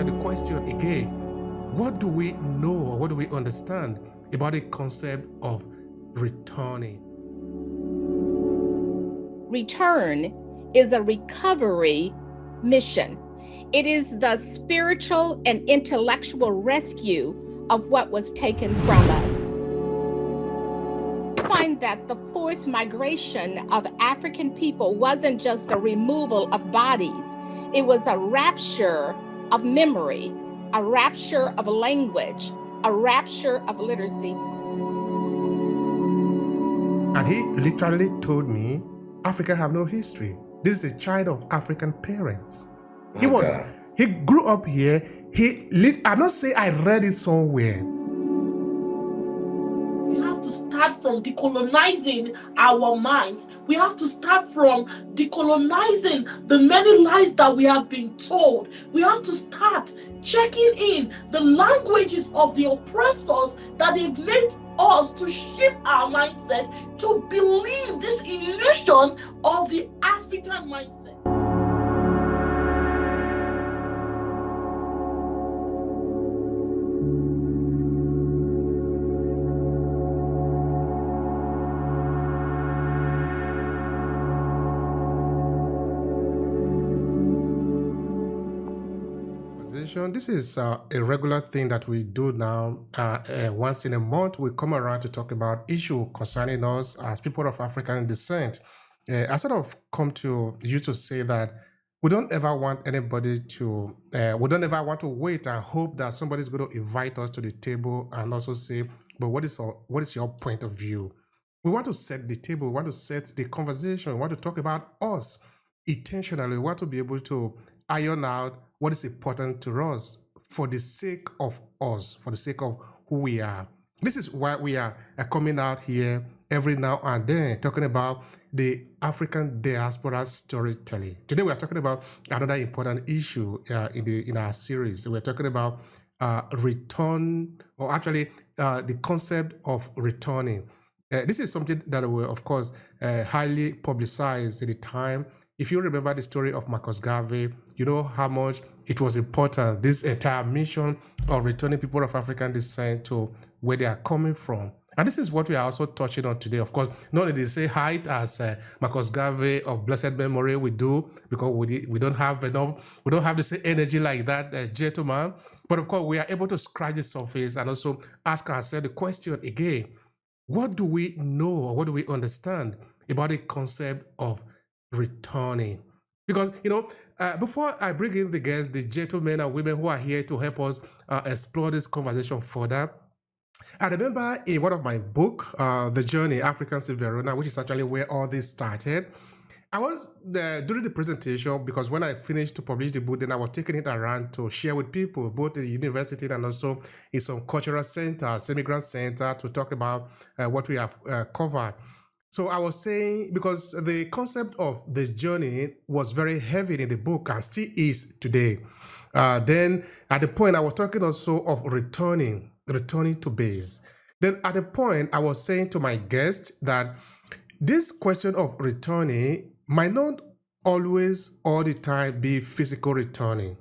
ourselves the question again, what do we know or what do we understand about the concept of returning? Return is a recovery mission. It is the spiritual and intellectual rescue of what was taken from us. I find that the forced migration of African people wasn't just a removal of bodies, it was a rapture of memory, a rapture of language, a rapture of literacy. And he literally told me, Africa have no history. This is a child of African parents. He grew up here. I'm not saying I read it somewhere. We have to start from decolonizing our minds. We have to start from decolonizing the many lies that we have been told. We have to start checking in the languages of the oppressors that they've made us to shift our mindset to believe this illusion of the African mindset. This is a regular thing that we do now. Once in a month, we come around to talk about issues concerning us as people of African descent. I sort of come to you to say that we don't ever want anybody to, we don't ever want to wait and hope that somebody's going to invite us to the table and also say, but what is your point of view? We want to set the table, we want to set the conversation, we want to talk about us intentionally. We want to be able to iron out what is important to us for the sake of us, for the sake of who we are. This is why we are coming out here every now and then talking about the African Diaspora Storytelling. Today we are talking about another important issue in our series. We're talking about return, or actually the concept of returning. This is something that will, of course, highly publicized at the time. If you remember the story of Marcus Garvey, you know how much it was important, this entire mission of returning people of African descent to where they are coming from. And this is what we are also touching on today. Of course, not only they say height as Marcus Garvey of blessed memory we do, because we don't have enough, we don't have the same energy like that gentleman. But of course, we are able to scratch the surface and also ask ourselves the question again, what do we know or what do we understand about the concept of returning? Because, before I bring in the guests, the gentlemen and women who are here to help us explore this conversation further, I remember in one of my book, The Journey, Africans in Verona, which is actually where all this started, I was during the presentation, because when I finished to publish the book, then I was taking it around to share with people, both in the university and also in some cultural centers, immigrant center, to talk about what we have covered. So I was saying, because the concept of the journey was very heavy in the book and still is today. Then at the point I was talking also of returning to base. Then at the point I was saying to my guests that this question of returning might not always all the time be physical returning.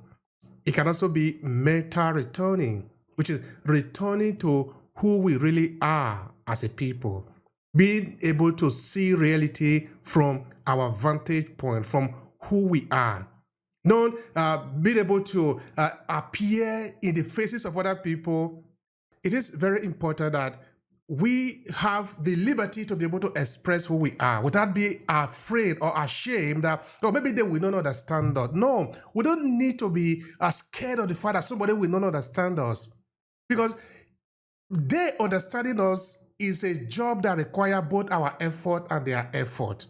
It can also be meta returning, which is returning to who we really are as a people. Being able to see reality from our vantage point, from who we are. Not being able to appear in the faces of other people. It is very important that we have the liberty to be able to express who we are without being afraid or ashamed that, maybe they will not understand us. No, we don't need to be scared of the fact that somebody will not understand us, because they understanding us is a job that requires both our effort and their effort.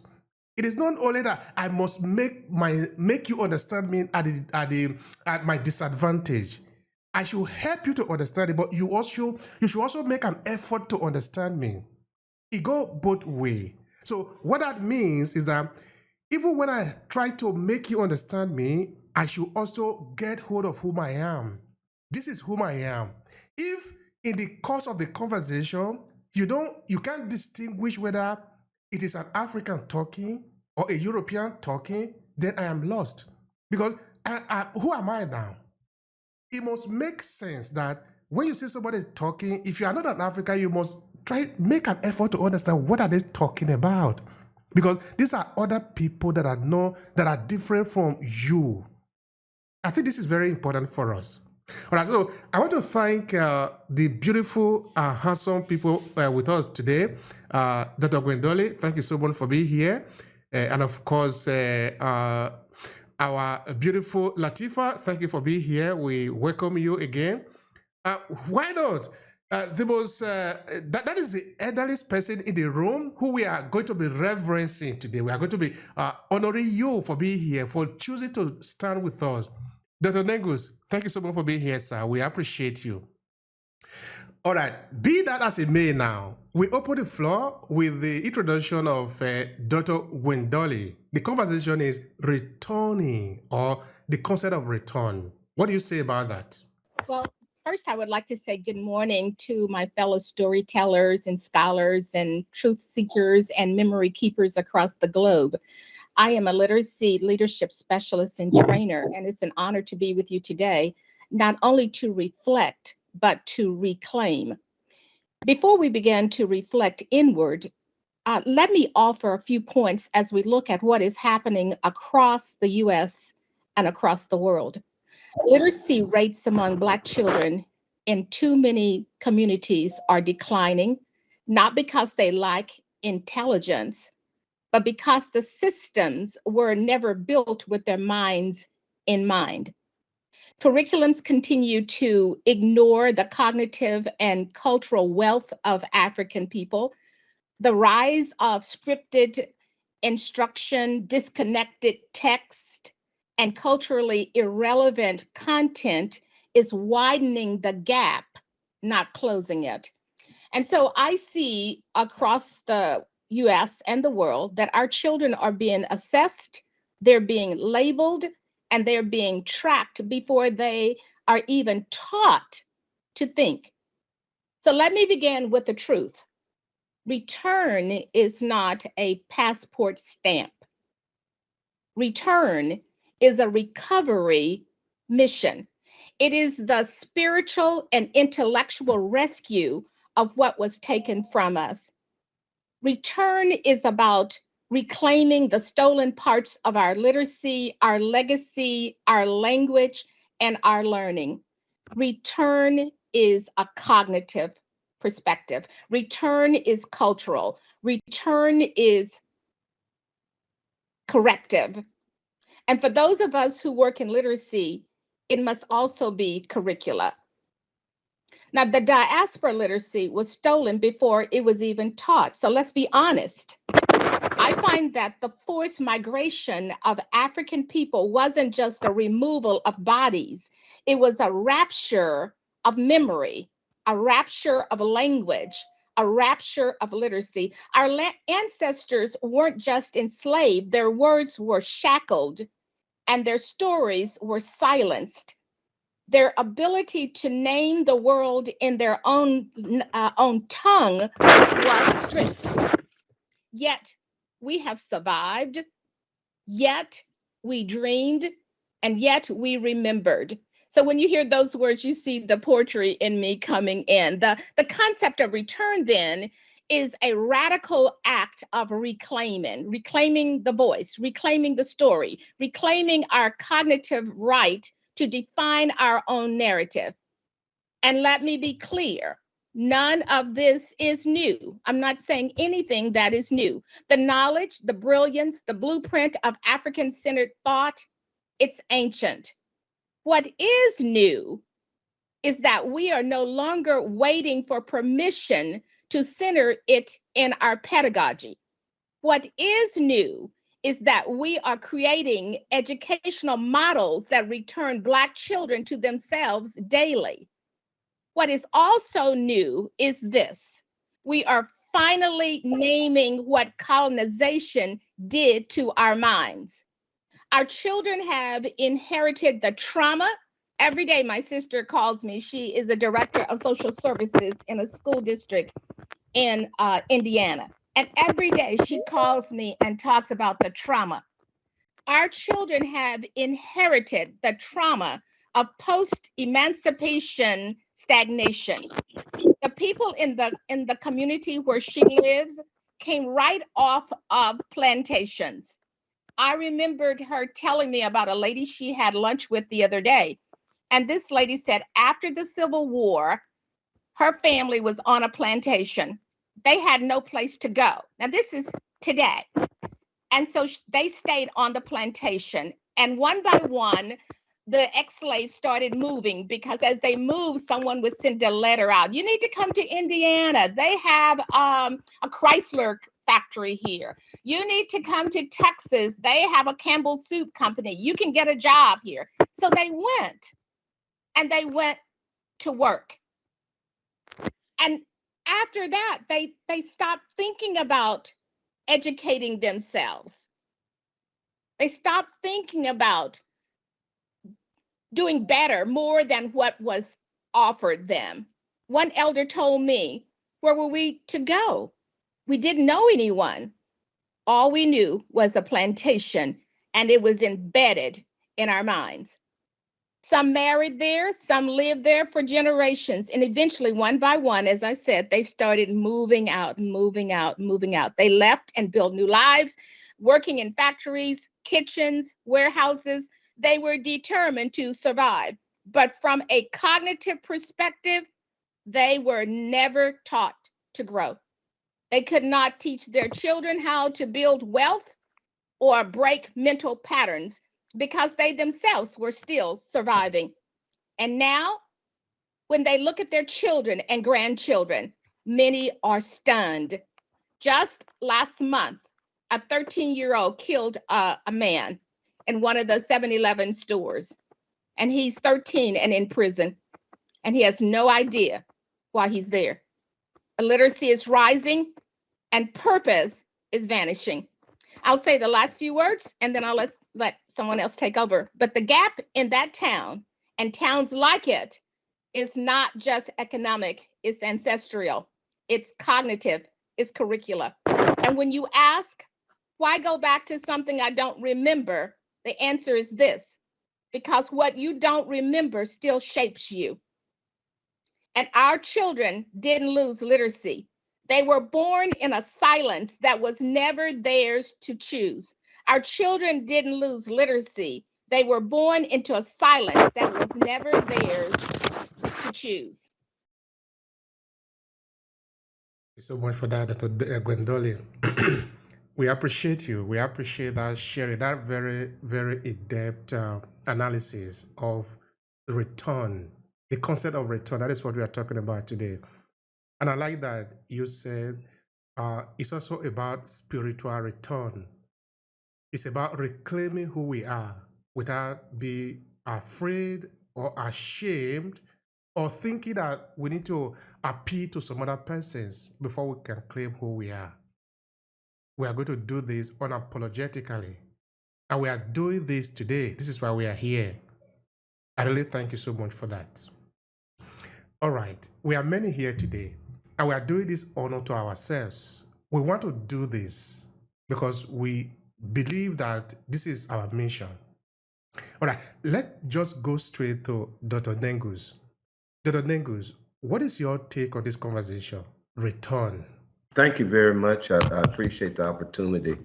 It is not only that I must make you understand me at my disadvantage. I should help you to understand it, but you should also make an effort to understand me. It goes both ways. So what that means is that even when I try to make you understand me, I should also get hold of whom I am. This is whom I am. If in the course of the conversation, you can't distinguish whether it is an African talking or a European talking, then I am lost. Because who am I now? it must make sense that when you see somebody talking, if you are not an African, you must try make an effort to understand what are they talking about, because these are other people that are different from you. I think this is very important for us. All right, so I want to thank the beautiful, handsome people with us today. Dr. Gwendoli, thank you so much for being here. And of course, our beautiful Latifa, thank you for being here. We welcome you again. Why not? That is the elderliest person in the room who we are going to be reverencing today. We are going to be honoring you for being here, for choosing to stand with us. Dr. Nengus, thank you so much for being here, sir. We appreciate you. All right, be that as it may now, we open the floor with the introduction of Dr. Gwendoli. The conversation is returning, or the concept of return. What do you say about that? Well, first, I would like to say good morning to my fellow storytellers and scholars and truth seekers and memory keepers across the globe. I am a literacy leadership specialist and trainer, and it's an honor to be with you today, not only to reflect, but to reclaim. Before we begin to reflect inward, let me offer a few points as we look at what is happening across the US and across the world. Literacy rates among Black children in too many communities are declining, not because they lack intelligence, but because the systems were never built with their minds in mind. Curriculums continue to ignore the cognitive and cultural wealth of African people. The rise of scripted instruction, disconnected text, and culturally irrelevant content is widening the gap, not closing it. And so I see across the US and the world that our children are being assessed, they're being labeled, and they're being tracked before they are even taught to think. So let me begin with the truth. Return is not a passport stamp. Return is a recovery mission. It is the spiritual and intellectual rescue of what was taken from us. Return is about reclaiming the stolen parts of our literacy, our legacy, our language, and our learning. Return is a cognitive perspective. Return is cultural. Return is corrective. And for those of us who work in literacy, it must also be curricula. Now, the diaspora literacy was stolen before it was even taught. So let's be honest. I find that the forced migration of African people wasn't just a removal of bodies, it was a rapture of memory, a rapture of language, a rapture of literacy. Our ancestors weren't just enslaved, their words were shackled and their stories were silenced. Their ability to name the world in their own tongue was stripped. Yet we have survived, yet we dreamed, and yet we remembered. So when you hear those words, you see the poetry in me coming in. The concept of return then is a radical act of reclaiming the voice, reclaiming the story, reclaiming our cognitive right to define our own narrative. And let me be clear, none of this is new. I'm not saying anything that is new. The knowledge, the brilliance, the blueprint of African-centered thought, it's ancient. What is new is that we are no longer waiting for permission to center it in our pedagogy. What is new is that we are creating educational models that return Black children to themselves daily. What is also new is this: we are finally naming what colonization did to our minds. Our children have inherited the trauma. Every day, my sister calls me. She is a director of social services in a school district in Indiana. And every day she calls me and talks about the trauma. Our children have inherited the trauma of post-emancipation stagnation. The people in the community where she lives came right off of plantations. I remembered her telling me about a lady she had lunch with the other day. And this lady said after the Civil War, her family was on a plantation. They had no place to go. Now, this is today. And so they stayed on the plantation. And one by one, the ex-slaves started moving, because as they moved, someone would send a letter out. You need to come to Indiana. They have a Chrysler factory here. You need to come to Texas. They have a Campbell Soup Company. You can get a job here. So they went, and they went to work. And after that, they stopped thinking about educating themselves. They stopped thinking about doing better, more than what was offered them. One elder told me, where were we to go? We didn't know anyone. All we knew was a plantation, and it was embedded in our minds. Some married there, some lived there for generations. And eventually, one by one, as I said, they started moving out, moving out, moving out. They left and built new lives, working in factories, kitchens, warehouses. They were determined to survive. But from a cognitive perspective, they were never taught to grow. They could not teach their children how to build wealth or break mental patterns, because they themselves were still surviving. And now, when they look at their children and grandchildren, many are stunned. Just last month, a 13-year-old killed a man in one of the 7-Eleven stores. And he's 13 and in prison. And he has no idea why he's there. Illiteracy is rising, and purpose is vanishing. I'll say the last few words, and then I'll let someone else take over. But the gap in that town and towns like it is not just economic, it's ancestral, it's cognitive, it's curricula. And when you ask, why go back to something I don't remember? The answer is this: because what you don't remember still shapes you. And our children didn't lose literacy. They were born in a silence that was never theirs to choose. Our children didn't lose literacy. They were born into a silence that was never theirs to choose. Thank you so much for that, Dr. Gwendolyn. We appreciate you. We appreciate that sharing, that very, very in-depth analysis of return, the concept of return. That is what we are talking about today. And I like that you said it's also about spiritual return. It's about reclaiming who we are without being afraid or ashamed or thinking that we need to appeal to some other persons before we can claim who we are. We are going to do this unapologetically. And we are doing this today. This is why we are here. I really thank you so much for that. All right. We are many here today, and we are doing this honor to ourselves. We want to do this because we believe that this is our mission. All right. Let's just go straight to Dr. Nengus. Dr. Nengus, what is your take on this conversation? Return. Thank you very much. I appreciate the opportunity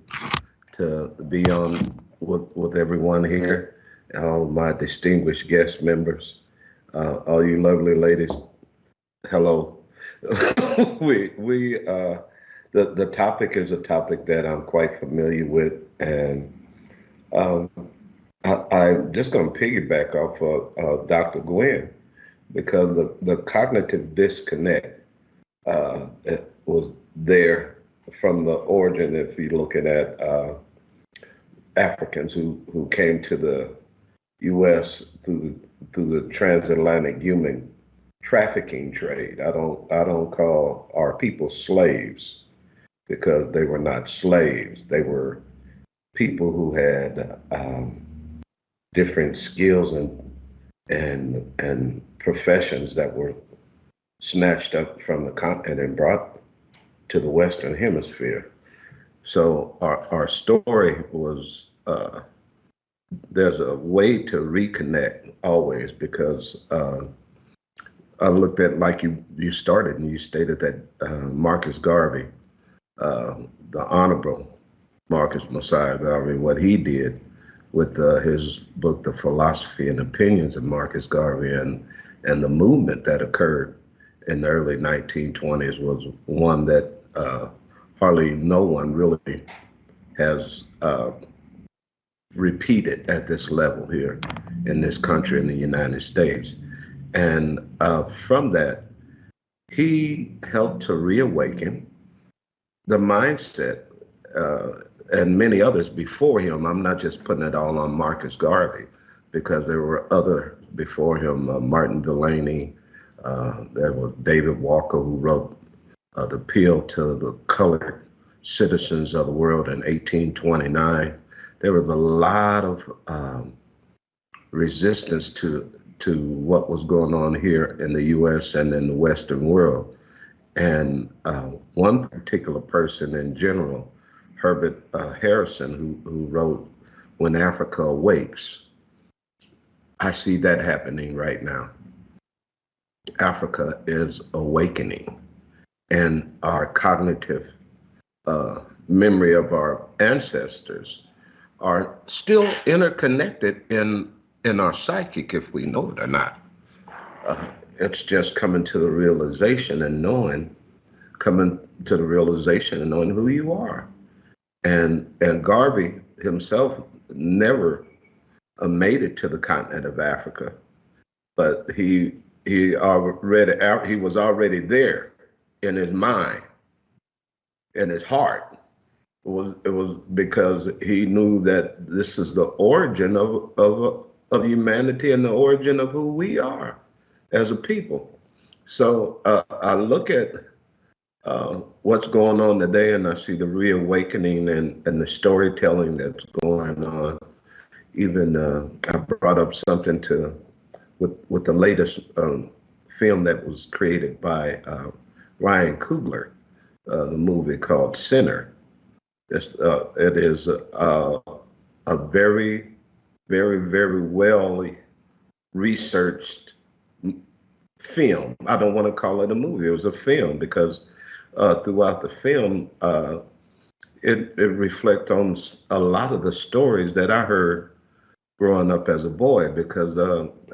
to be on with everyone here, all my distinguished guest members, all you lovely ladies. Hello. The topic is a topic that I'm quite familiar with, and I'm just going to piggyback off of Dr. Gwen, because the cognitive disconnect was there from the origin. If you're looking at Africans who came to the U.S. through the transatlantic human trafficking trade. I don't call our people slaves, because they were not slaves. They were people who had different skills and professions that were snatched up from the continent and brought to the Western Hemisphere. So our story was there's a way to reconnect always, because I looked at, like you started and you stated that Marcus Garvey, the Honorable Marcus Messiah Garvey, what he did with his book, The Philosophy and Opinions of Marcus Garvey, and the movement that occurred in the early 1920s was one that hardly no one really has repeated at this level here in this country, in the United States. And from that, he helped to reawaken the mindset, and many others before him. I'm not just putting it all on Marcus Garvey, because there were other before him, Martin Delany, there was David Walker, who wrote the Appeal to the Colored Citizens of the World in 1829. There was a lot of resistance to what was going on here in the U.S. and in the Western world. And one particular person in general, Herbert Harrison, who wrote When Africa Awakes, I see that happening right now. Africa is awakening, and our cognitive memory of our ancestors are still interconnected in our psychic, if we know it or not. It's just coming to the realization and knowing who you are. And Garvey himself never made it to the continent of Africa, but he was already there in his mind, in his heart. It was because he knew that this is the origin of humanity and the origin of who we are as a people. So I look at what's going on today, and I see the reawakening and the storytelling that's going on. Even I brought up something with the latest film that was created by Ryan Coogler, the movie called Sinner. It is a very, very, very well researched film. I don't want to call it a movie. It was a film, because throughout the film, it reflects on a lot of the stories that I heard growing up as a boy, because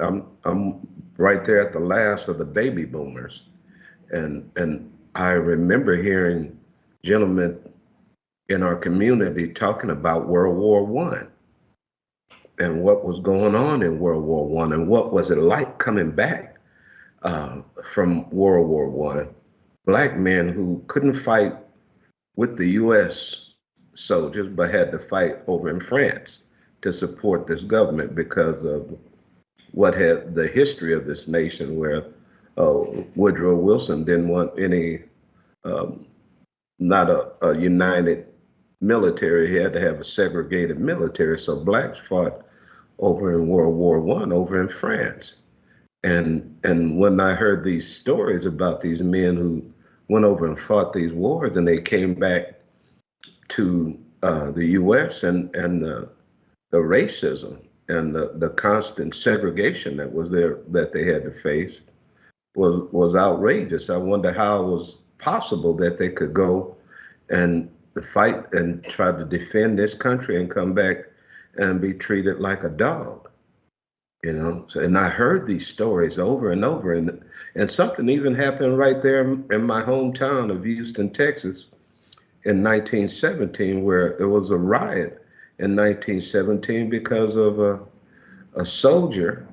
I'm right there at the last of the baby boomers, and I remember hearing gentlemen in our community talking about World War One and what was going on in World War One, and what was it like coming back from World War One. Black men who couldn't fight with the U.S. soldiers, but had to fight over in France to support this government because of what had the history of this nation, where Woodrow Wilson didn't want any, not a united military. He had to have a segregated military. So blacks fought over in World War One over in France. And when I heard these stories about these men who went over and fought these wars, and they came back to the U.S. and the racism and the constant segregation that was there, that they had to face, was outrageous. I wonder how it was possible that they could go and fight and try to defend this country and come back and be treated like a dog. So, and I heard these stories over and over, and something even happened right there in my hometown of Houston, Texas, in 1917, where there was a riot in 1917 because of a soldier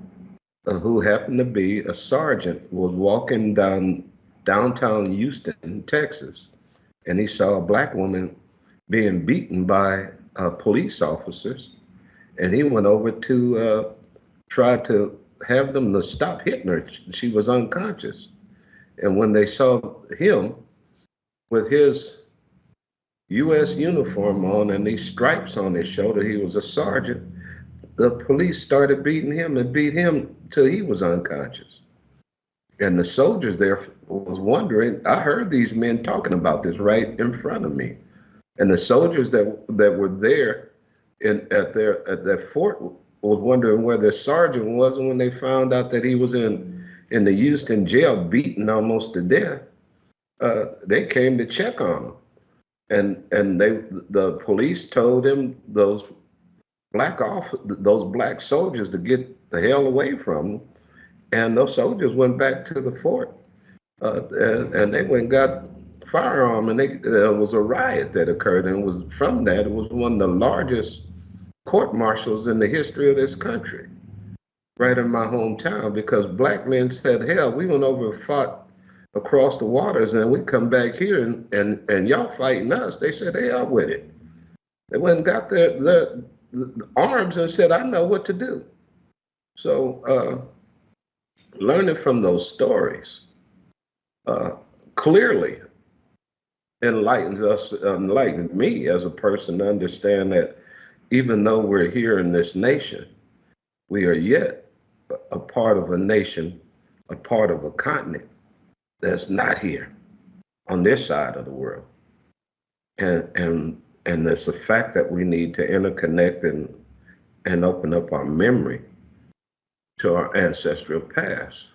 who happened to be a sergeant, was walking downtown Houston, Texas, and he saw a black woman being beaten by police officers, and he went over to try to have them to stop hitting her. She was unconscious. And when they saw him with his U.S. uniform on and these stripes on his shoulder, he was a sergeant, the police started beating him and beat him till he was unconscious. And the soldiers there was wondering, I heard these men talking about this right in front of me. And the soldiers that were there at their fort was wondering where their sergeant was, and when they found out that he was in the Houston jail, beaten almost to death, they came to check on him, and the police told him those black soldiers to get the hell away from him, and those soldiers went back to the fort, and they went and got firearm, and there was a riot that occurred, and it was one of the largest court martials in the history of this country, right in my hometown, because black men said, hell, we went over and fought across the waters, and we come back here and y'all fighting us. They said, hell with it. They went and got their arms and said, I know what to do. So learning from those stories clearly enlightened me as a person to understand that even though we're here in this nation, we are yet a part of a nation, a part of a continent that's not here on this side of the world. And it's a fact that we need to interconnect and open up our memory to our ancestral past.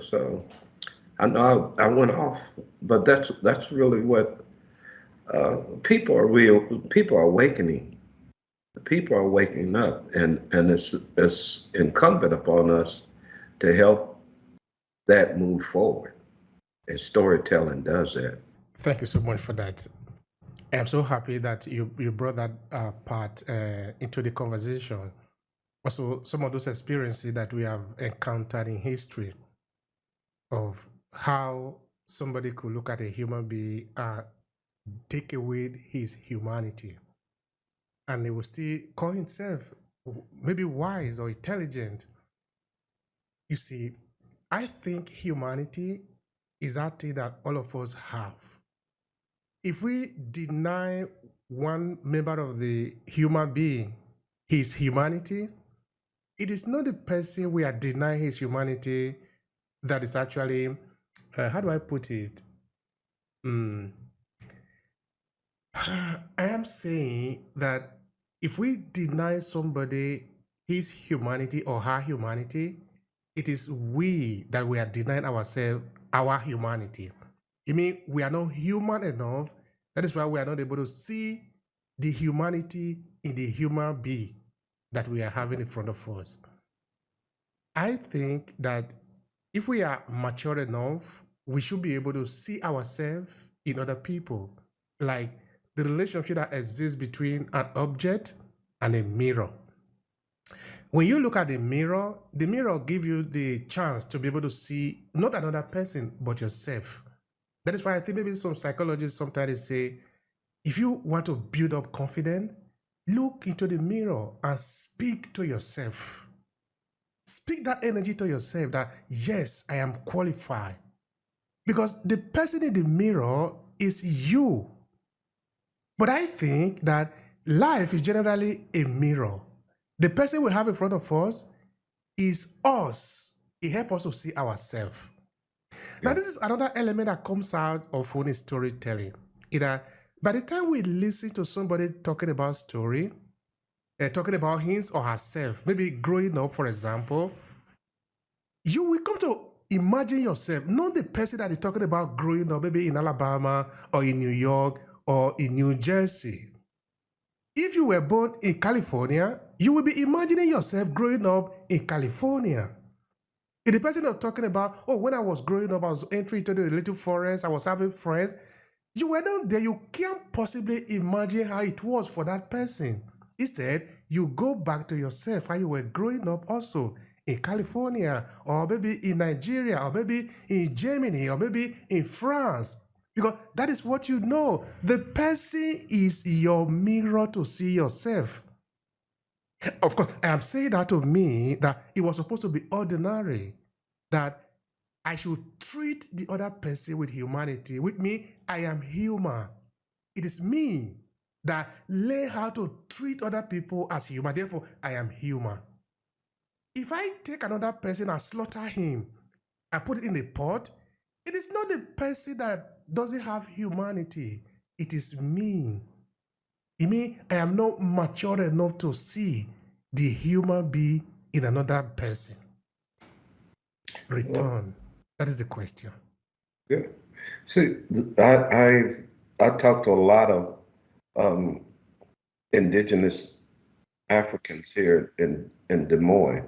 So I know I went off, but that's really what people are awakening. People are waking up, and it's incumbent upon us to help that move forward. And storytelling does that. Thank you so much for that. I'm so happy that you brought that part into the conversation. Also, some of those experiences that we have encountered in history of how somebody could look at a human being and take away his humanity, and he will still call himself maybe wise or intelligent. You see, I think humanity is that thing that all of us have. If we deny one member of the human being his humanity, it is not the person we are denying his humanity that is actually, how do I put it? I am saying that if we deny somebody his humanity or her humanity, it is we that we are denying ourselves our humanity. I mean, we are not human enough. That is why we are not able to see the humanity in the human being that we are having in front of us. I think that if we are mature enough, we should be able to see ourselves in other people, like the relationship that exists between an object and a mirror. When you look at the mirror gives you the chance to be able to see not another person, but yourself. That is why I think maybe some psychologists sometimes say, if you want to build up confidence, look into the mirror and speak to yourself. Speak that energy to yourself that, yes, I am qualified. Because the person in the mirror is you. But I think that life is generally a mirror. The person we have in front of us is us. It helps us to see ourselves. Now, this is another element that comes out of phony storytelling. By the time we listen to somebody talking about story, talking about his or herself, maybe growing up, for example, you will come to imagine yourself, not the person that is talking about growing up, maybe in Alabama or in New York or in New Jersey. If you were born in California, you will be imagining yourself growing up in California. If the person is talking about, oh, when I was growing up, I was entering into the little forest, I was having friends, you were not there. You can't possibly imagine how it was for that person. Instead, you go back to yourself, how you were growing up also in California, or maybe in Nigeria, or maybe in Germany, or maybe in France. Because that is what you know. The person is your mirror to see yourself. Of course, I am saying that to me that it was supposed to be ordinary, that I should treat the other person with humanity. With me, I am human. It is me that learn how to treat other people as human. Therefore, I am human. If I take another person and slaughter him and put it in a pot, it is not the person that doesn't have humanity. It is me. It means I am not mature enough to see the human being in another person. Return. That is the question. Yeah. See, I talked to a lot of um, indigenous Africans here in Des Moines,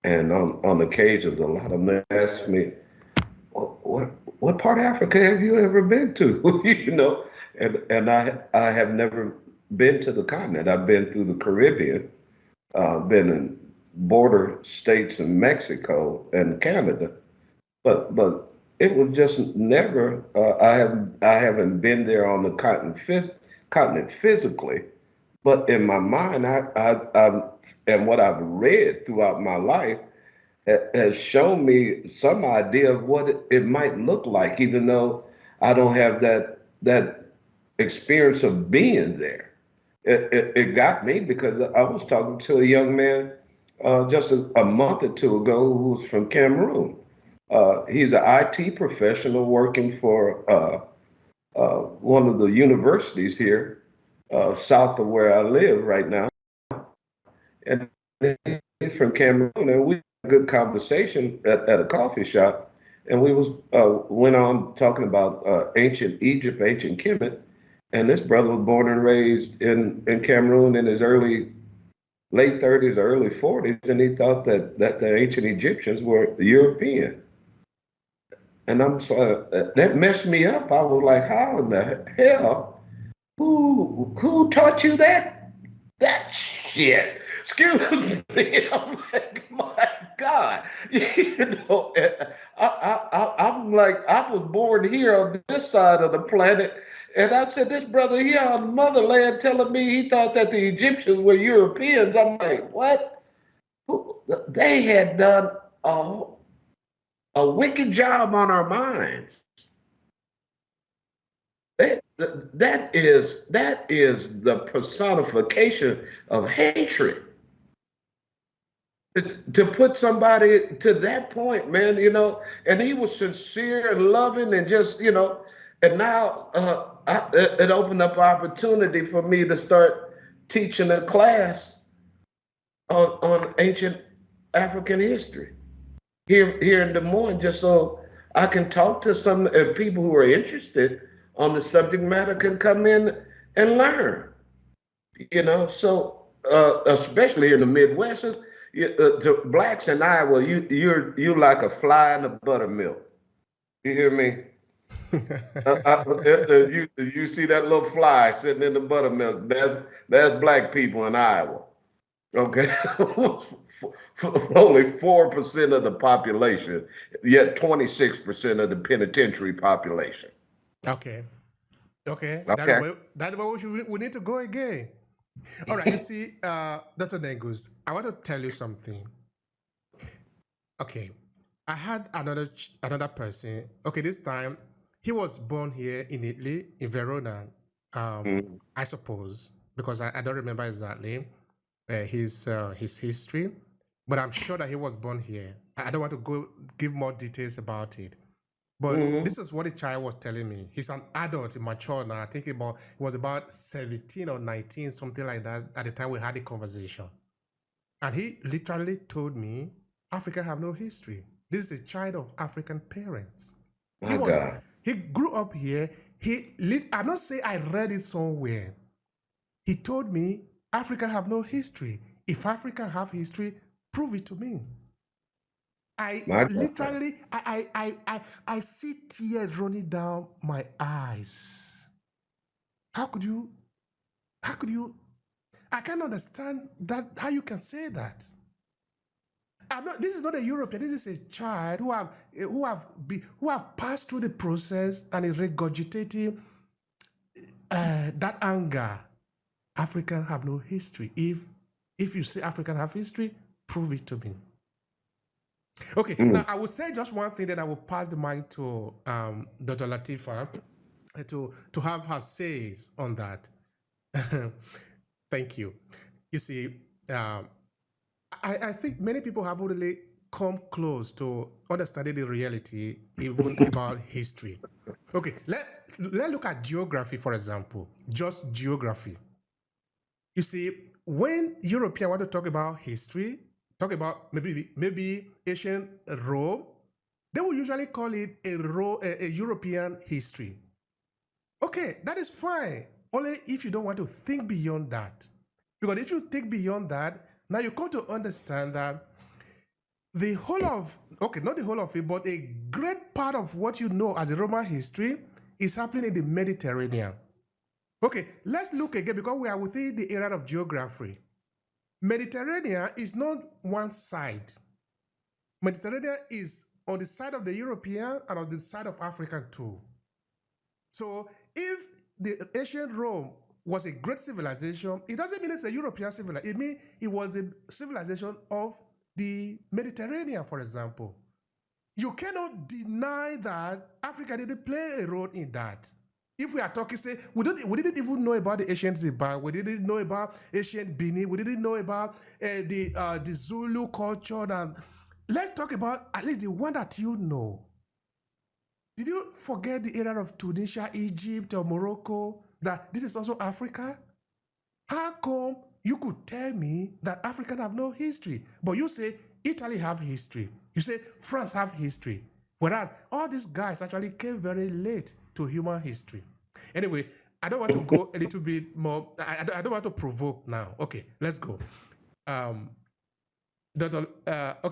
and on occasions, a lot of them ask me, what part of Africa have you ever been to? You know, and I have never been to the continent. I've been through the Caribbean, been in border states in Mexico and Canada, but it was just never. I haven't been there on the continent physically, but in my mind, and what I've read throughout my life has shown me some idea of what it might look like, even though I don't have that experience of being there. It got me because I was talking to a young man just a month or two ago who was from Cameroon. He's an IT professional working for one of the universities here south of where I live right now, and he's from Cameroon, and we had a good conversation at a coffee shop, and we was went on talking about ancient Egypt, ancient Kemet, and this brother was born and raised in Cameroon in his late 30s, early 40s, and he thought that the ancient Egyptians were European. And I'm sorry, that messed me up. I was like, how in the hell? Who taught you that shit? Excuse me. I'm like, my God. You know, I'm like, I was born here on this side of the planet. And I said, this brother here on the motherland telling me he thought that the Egyptians were Europeans. I'm like, what? They had done a wicked job on our minds. That is the personification of hatred. To put somebody to that point, man, you know, and he was sincere and loving and just, you know, and now it opened up opportunity for me to start teaching a class on ancient African history here in Des Moines, just so I can talk to some people who are interested on the subject matter can come in and learn. You know, so especially here in the Midwest, to blacks in Iowa, you're like a fly in the buttermilk. You hear me? You see that little fly sitting in the buttermilk? That's black people in Iowa. Okay, only 4% of the population, yet 26% of the penitentiary population. Okay. Okay. Okay. That's where we need to go again. All right. You see, Dr. Nengus, I want to tell you something. Okay. I had another person. Okay, this time he was born here in Italy, in Verona, I suppose, because I don't remember exactly his history, but I'm sure that he was born here. I don't want to give more details about it. But this is what the child was telling me. He's an adult, mature now. I think he was about 17 or 19, something like that, at the time we had the conversation. And he literally told me, Africa have no history. This is a child of African parents. God. He grew up here. I'm not saying I read it somewhere. He told me, Africa have no history. If Africa have history, prove it to me. I see tears running down my eyes. How could you, I can't understand that, how you can say that. This is not a European, this is a child who have passed through the process and is regurgitating that anger. African have no history. If you say African have history, prove it to me. Okay, now I will say just one thing, then I will pass the mic to Dr. Latifa to have her says on that. Thank you. You see, I think many people have already come close to understanding the reality, even about history. Okay, let's look at geography, for example. Just geography. You see, when Europeans want to talk about history, talk about maybe ancient Rome, they will usually call it a European history. Okay, that is fine. Only if you don't want to think beyond that. Because if you think beyond that, now you come to understand that the whole of, okay, not the whole of it, but a great part of what you know as a Roman history is happening in the Mediterranean. Okay, let's look again because we are within the area of geography. Mediterranean is not one side. Mediterranean is on the side of the European and on the side of African too. So if the ancient Rome was a great civilization, it doesn't mean it's a European civilization. It means it was a civilization of the Mediterranean, for example. You cannot deny that Africa didn't play a role in that. If we are talking, say, we didn't even know about the ancient Zimbabwe, we didn't know about ancient Benin, we didn't know about the Zulu culture. And let's talk about at least the one that you know. Did you forget the era of Tunisia, Egypt, or Morocco, that this is also Africa? How come you could tell me that Africans have no history, but you say Italy have history, you say France have history, whereas all these guys actually came very late to human history? Anyway, I don't want to go a little bit more. I don't want to provoke now. Okay, let's go. Okay,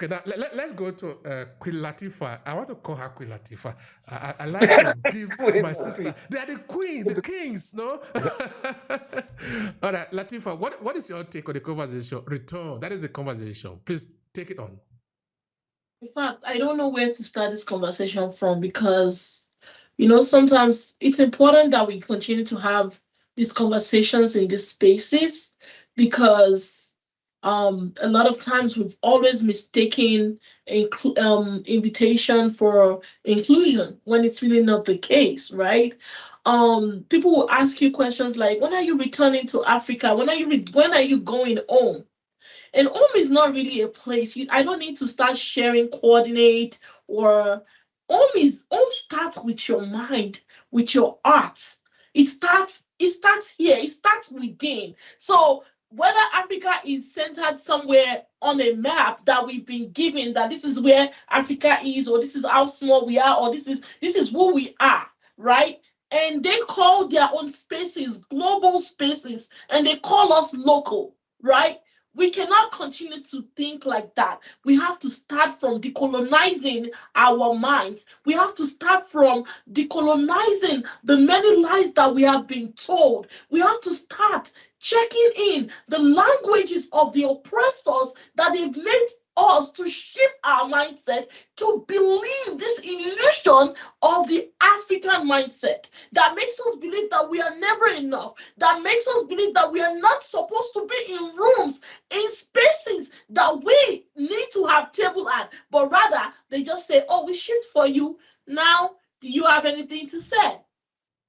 now let's go to Queen Latifah. I want to call her Queen Latifah. I like to give my sister. They are the queen, the kings, no? All right, Latifah, what is your take on the conversation? Return. That is the conversation. Please take it on. In fact, I don't know where to start this conversation from because, sometimes it's important that we continue to have these conversations in these spaces because a lot of times we've always mistaken invitation for inclusion when it's really not the case, right? People will ask you questions like, when are you returning to Africa? When are you going home? And home is not really a place. I don't need to start sharing coordinate or home starts with your mind, with your heart. It starts here, it starts within. So whether Africa is centered somewhere on a map that we've been given, that this is where Africa is, or this is how small we are, or this is who we are, right? And they call their own spaces global spaces, and they call us local, right? We cannot continue to think like that. We have to start from decolonizing our minds. We have to start from decolonizing the many lies that we have been told. We have to start checking in the languages of the oppressors that they've made us to shift our mindset to believe this illusion of the African mindset that makes us believe that we are never enough, that makes us believe that we are not supposed to be in rooms, in spaces that we need to have table at, but rather they just say, oh, we shift for you. Now, do you have anything to say?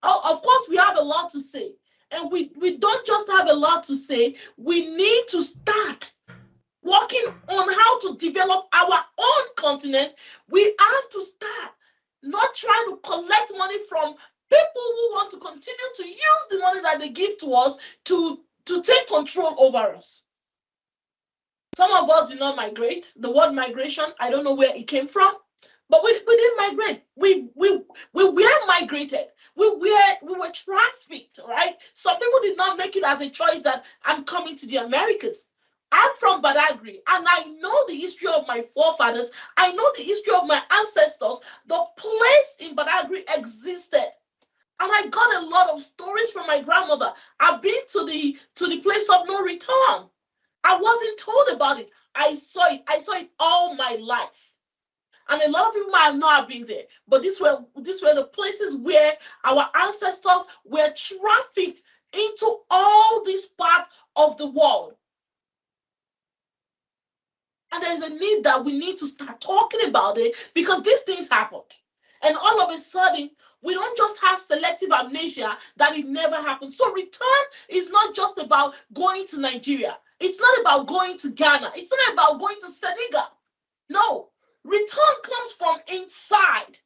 Oh, of course, we have a lot to say. And we don't just have a lot to say, we need to start working on how to develop our own continent. We have to start not trying to collect money from people who want to continue to use the money that they give to us to take control over us. Some of us did not migrate. The word migration, I don't know where it came from, but we didn't migrate. We were migrated. We were trafficked, right? Some people did not make it as a choice that I'm coming to the Americas. I'm from Badagry, and I know the history of my forefathers. I know the history of my ancestors. The place in Badagry existed. And I got a lot of stories from my grandmother. I've been to the place of no return. I wasn't told about it. I saw it. I saw it all my life. And a lot of people might have not been there, but these were the places where our ancestors were trafficked into all these parts of the world. And there's a need that we need to start talking about it because these things happened. And all of a sudden, we don't just have selective amnesia that it never happened. So return is not just about going to Nigeria. It's not about going to Ghana. It's not about going to Senegal. No, return comes from inside.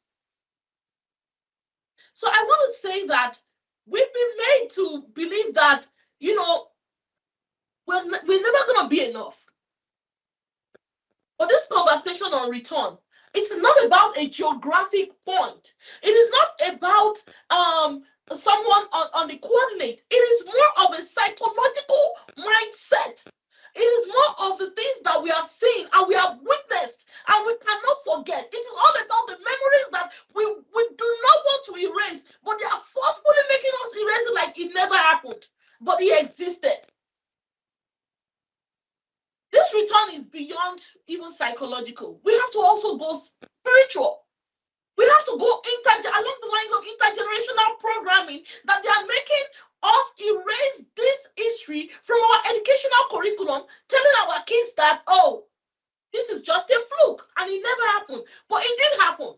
So I want to say that we've been made to believe that, we're never gonna be enough. But this conversation on return, it's not about a geographic point. It is not about someone on the coordinate. It is more of a psychological mindset. It is more of the things that we are seeing and we have witnessed and we cannot forget. It is all about the memories that we do not want to erase, but they are forcefully making us erase it like it never happened, but it existed. This return is beyond even psychological. We have to also go spiritual. We have to go along the lines of intergenerational programming that they are making us erase this history from our educational curriculum, telling our kids that, oh, this is just a fluke and it never happened. But it did happen.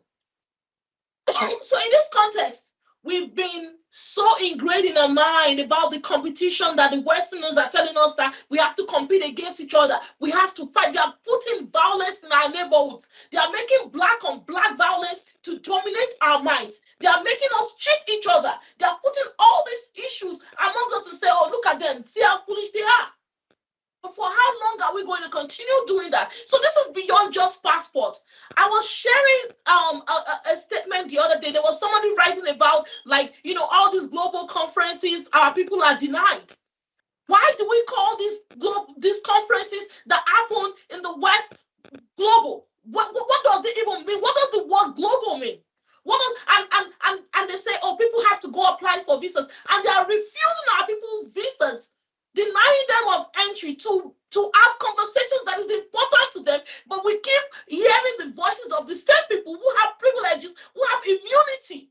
So in this context, we've been so ingrained in our mind about the competition that the Westerners are telling us that we have to compete against each other. We have to fight. They are putting violence in our neighborhoods. They are making black on black violence to dominate our minds. They are making us cheat each other. They are putting all these issues among us and say, oh, look at them. See how foolish they are. But for how long are we going to continue doing that? So this is beyond just passport. I was sharing a statement the other day. There was somebody writing about, like, all these global conferences, our people are denied. Why do we call these conferences that happen in the West global? What does it even mean? What does the word global mean? And they say, oh, people have to go apply for visas, and they are refusing our people visas, denying them of entry to have conversations that is important to them. But we keep hearing the voices of the same people who have privileges, who have immunity.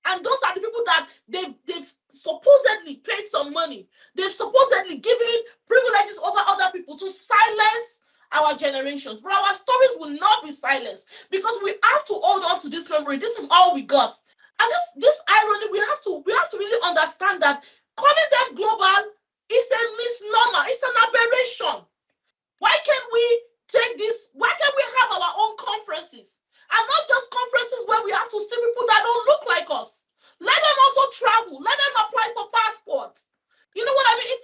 And those are the people that they've supposedly paid some money. They've supposedly given privileges over other people to silence our generations. But our stories will not be silenced because we have to hold on to this memory. This is all we got. And this irony, we have to really understand that calling them global is a misnomer. It's an aberration. Why can't we take this? Why can't we have our own conferences? And not just conferences where we have to see people that don't look like us. Let them also travel. Let them apply for passports. You know what I mean?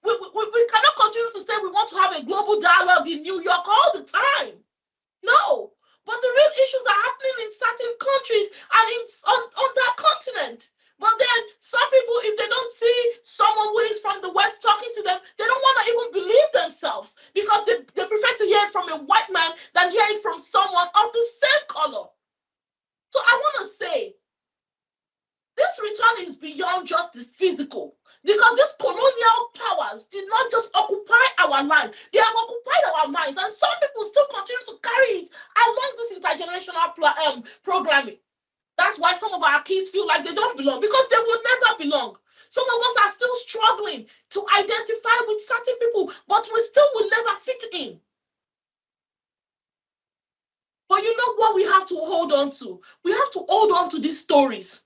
We cannot continue to say we want to have a global dialogue in New York all the time. No. But the real issues are happening in certain countries and on that continent. But then some people, if they don't see someone who is from the West talking to them, they don't want to even believe themselves because they prefer to hear it from a white man than hear it from someone of the same color. So I want to say, this return is beyond just the physical, because these colonial powers did not just occupy our land, they have occupied our minds, and some people still continue to carry it along this intergenerational programming. That's why some of our kids feel like they don't belong, because they will never belong. Some of us are still struggling to identify with certain people, but we still will never fit in. But you know what we have to hold on to? We have to hold on to these stories.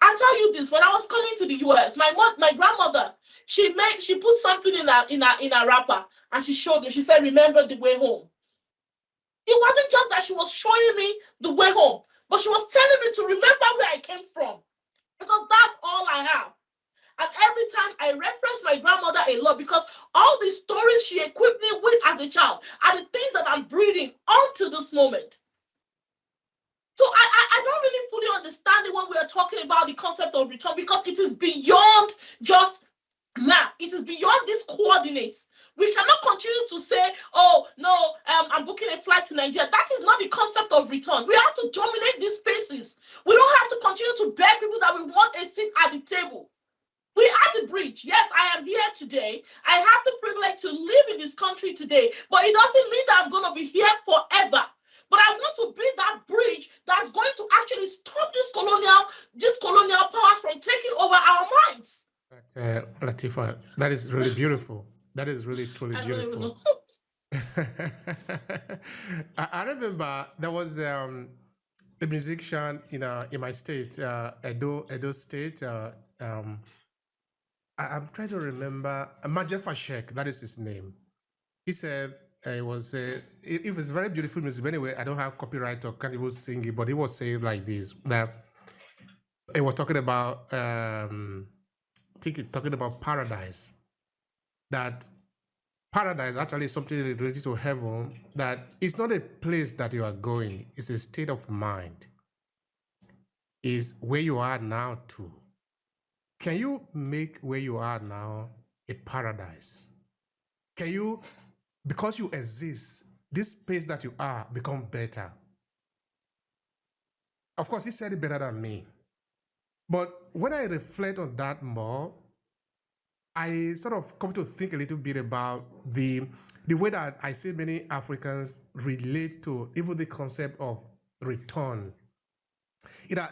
I'll tell you this: when I was coming to the US, my grandmother, she put something in a wrapper and she showed me. She said, "Remember the way home." It wasn't just that she was showing me the way home, but she was telling me to remember where I came from, because that's all I have. And every time I reference my grandmother a lot, because all the stories she equipped me with as a child are the things that I'm breathing onto this moment. So I don't really fully understand it when we are talking about the concept of return, because it is beyond just map. It is beyond these coordinates. We cannot continue to say, oh, no, I'm booking a flight to Nigeria. That is not the concept of return. We have to dominate these spaces. We don't have to continue to beg people that we want a seat at the table. We are the bridge. Yes, I am here today. I have the privilege to live in this country today, but it doesn't mean that I'm going to be here forever. But I want to be that bridge that's going to actually stop these colonial powers from taking over our minds. Latifa, that is really beautiful. That is really truly beautiful. I remember there was a musician in my state, Edo State. I'm trying to remember Majefa Sheikh. That is his name. He said it was very beautiful music. But anyway, I don't have copyright or can't even sing it, but he was saying like this, that he was talking about I think he's talking about paradise. that paradise actually is something related to heaven, that it's not a place that you are going, it's a state of mind, is where you are now too. Can you make where you are now a paradise? Can you, because you exist, this space that you are become better? Of course, he said it better than me. But when I reflect on that more, I sort of come to think a little bit about the way that I see many Africans relate to even the concept of return.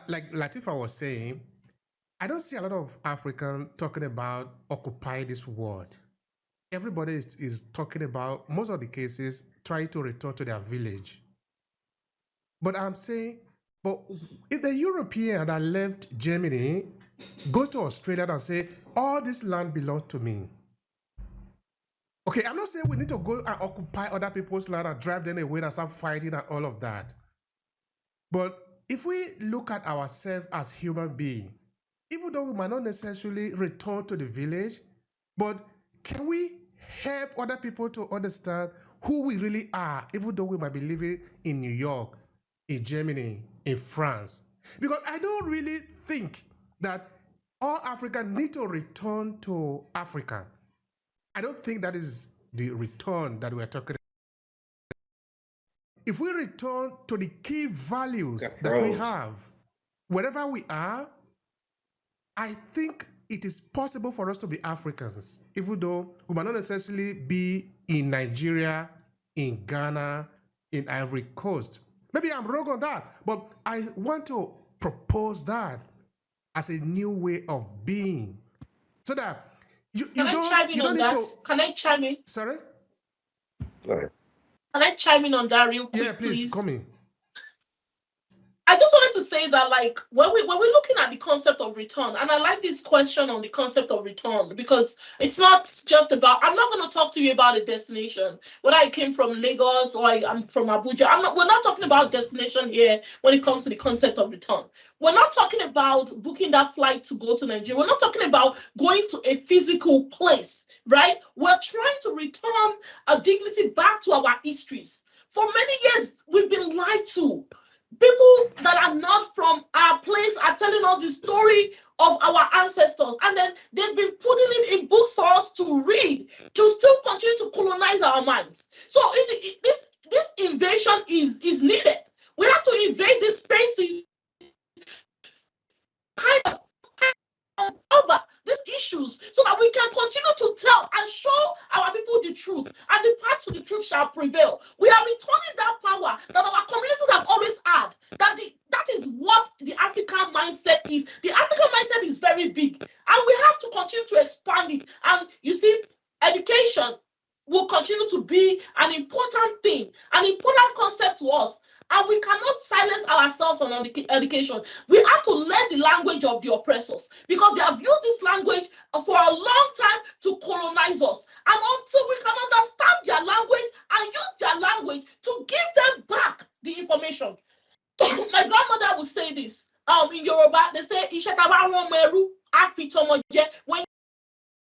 Like Latifa was saying, I don't see a lot of Africans talking about occupy this world. Everybody is talking about, most of the cases, trying to return to their village. But I'm saying, but if the European that left Germany go to Australia and say, all this land belongs to me. Okay, I'm not saying we need to go and occupy other people's land and drive them away and start fighting and all of that. But if we look at ourselves as human beings, even though we might not necessarily return to the village, but can we help other people to understand who we really are, even though we might be living in New York, in Germany, in France? Because I don't really think that all Africans need to return to Africa. I don't think that is the return that we're talking about. If we return to the key values that we have, wherever we are, I think it is possible for us to be Africans, even though we might not necessarily be in Nigeria, in Ghana, in Ivory Coast. Maybe I'm wrong on that, but I want to propose that as a new way of being, so that you don't need to. Can I chime in? Sorry? Go ahead. Can I chime in on that real quick, Yeah, please, come in. I just wanted to say that, like, when we're looking at the concept of return, and I like this question on the concept of return, because it's not just about, I'm not going to talk to you about a destination, whether I came from Lagos or I'm from Abuja. We're not talking about destination here when it comes to the concept of return. We're not talking about booking that flight to go to Nigeria. We're not talking about going to a physical place, right? We're trying to return a dignity back to our histories. For many years, we've been lied to. People that are not from our place are telling us the story of our ancestors, and then they've been putting it in books for us to read, to still continue to colonize our minds. So this invasion is needed. We have to invade these spaces, kind of over these issues, so that we can continue to tell and show our people the truth, and the path to the truth shall prevail. We are returning that power that our communities have always had. That is what the African mindset is. The African mindset is very big, and we have to continue to expand it. And you see, education will continue to be an important thing, an important concept to us. And we cannot silence ourselves on education. We have to learn the language of the oppressors, because they have used this language for a long time to colonize us. And until we can understand their language and use their language to give them back the information. My grandmother would say this. In Yoruba, they say, when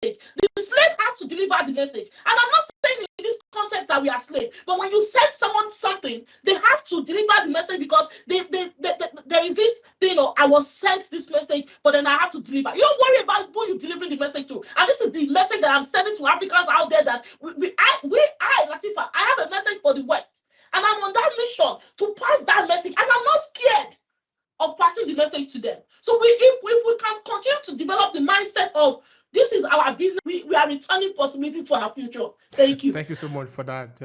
the slave has to deliver the message. And I'm not saying in this context that we are slaves, but when you send someone something, they have to deliver the message, because there is this thing, I was sent this message, but then I have to deliver. You don't worry about who you're delivering the message to. And this is the message that I'm sending to Africans out there, that Latifa, I have a message for the West. And I'm on that mission to pass that message. And I'm not scared of passing the message to them. So if we can continue to develop the mindset of, this is our business, we are returning possibility to our future. Thank you. Thank you so much for that.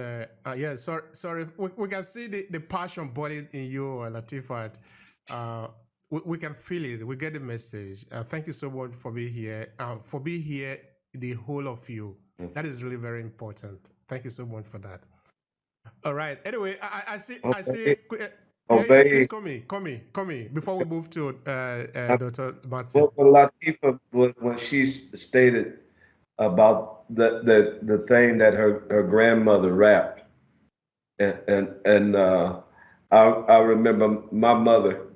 Yeah, sorry. We can see the passion boiling in you, Latifat. We can feel it. We get the message. Thank you so much for being here. The whole of you. That is really very important. Thank you so much for that. All right. Anyway, I see. Please come in. Before we move to Dr. Martin. Well, Latifa, when she stated about the thing that her grandmother rapped, and I remember my mother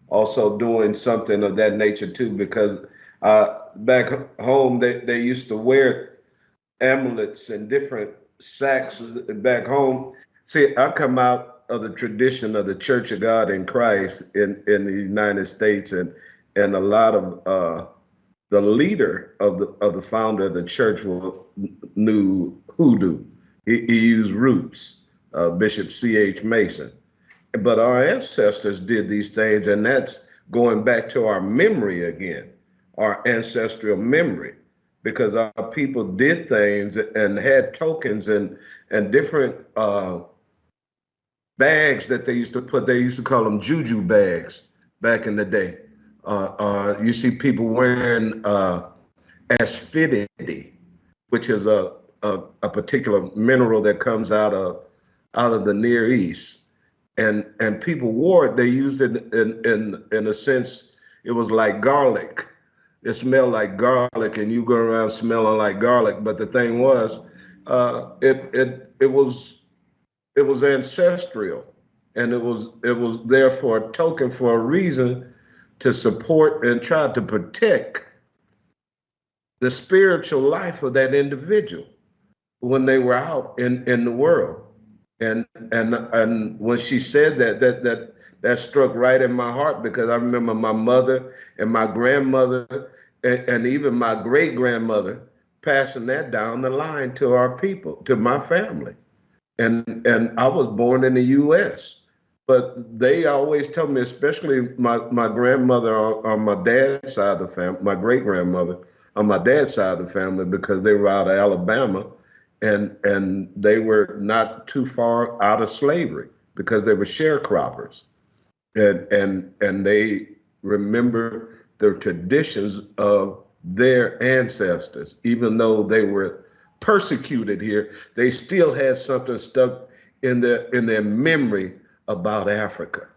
also doing something of that nature too, because back home they used to wear amulets and different sacks back home. See, I come out of the tradition of the Church of God in Christ in the United States, and a lot of the leader of the founder of the church knew hoodoo. He used roots, Bishop C.H. Mason. But our ancestors did these things, and that's going back to our memory again, our ancestral memory, because our people did things and had tokens and different bags that they used to put. They used to call them juju bags back in the day. You see people wearing aspidity, which is a particular mineral that comes out of the Near East, and people wore it. They used it in a sense. It was like garlic. It smelled like garlic, and you go around smelling like garlic. But the thing was, it was ancestral, and it was there for a token, for a reason, to support and try to protect the spiritual life of that individual when they were out in the world. And when she said that struck right in my heart, because I remember my mother and my grandmother and even my great grandmother passing that down the line to our people, to my family. And I was born in the U.S., but they always tell me, especially my grandmother on my dad's side of the family, my great grandmother on my dad's side of the family, because they were out of Alabama, and they were not too far out of slavery because they were sharecroppers, and they remember the traditions of their ancestors. Even though they were persecuted here, they still had something stuck in their memory about Africa.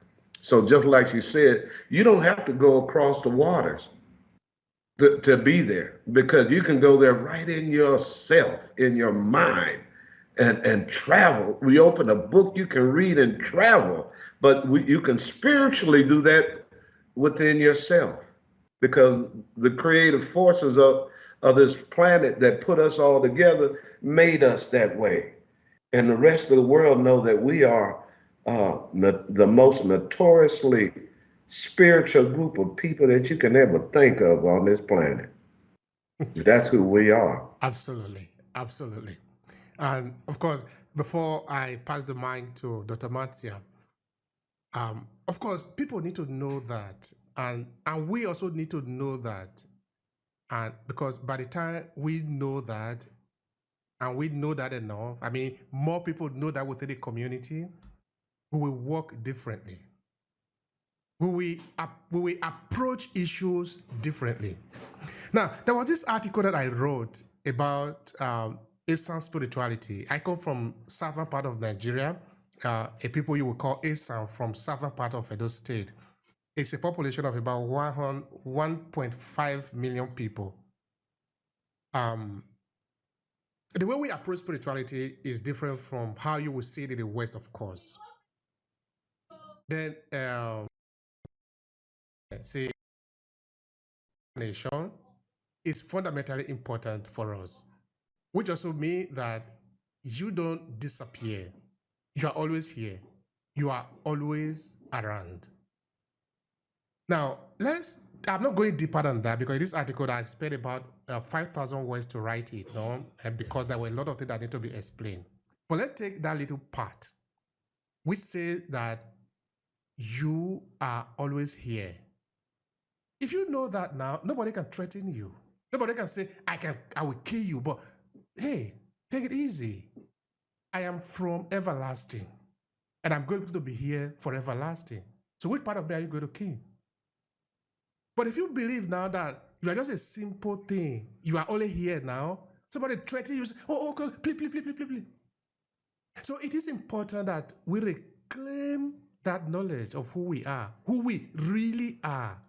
So just like you said, you don't have to go across the waters to be there, because you can go there right in yourself, in your mind, and travel. We open a book you can read and travel, but you can spiritually do that within yourself, because the creative forces of this planet that put us all together made us that way. And the rest of the world know that we are the most notoriously spiritual group of people that you can ever think of on this planet. That's who we are. Absolutely, absolutely. And of course, before I pass the mic to Dr. Matia, of course, people need to know that, and we also need to know that, and because by the time we know that, and we know that enough, I mean, more people know that within the community, we will work differently. We will approach issues differently. Now, there was this article that I wrote about Eastern spirituality. I come from southern part of Nigeria, a people you would call Eastern, from southern part of Edo State. It's a population of about 1.5 million people. The way we approach spirituality is different from how you will see it in the West, of course. Then, see, nation is fundamentally important for us, which also means that you don't disappear. You are always here. You are always around. Now, I'm not going deeper than that, because this article I spent about 5,000 words to write it, no? And because there were a lot of things that need to be explained. But let's take that little part, which says that you are always here. If you know that now, nobody can threaten you. Nobody can say, I will kill you. But hey, take it easy. I am from everlasting, and I'm going to be here for everlasting. So which part of me are you going to kill? But if you believe now that you are just a simple thing, you are only here now, somebody threatens you, say, oh, okay, please. So it is important that we reclaim that knowledge of who we are, who we really are.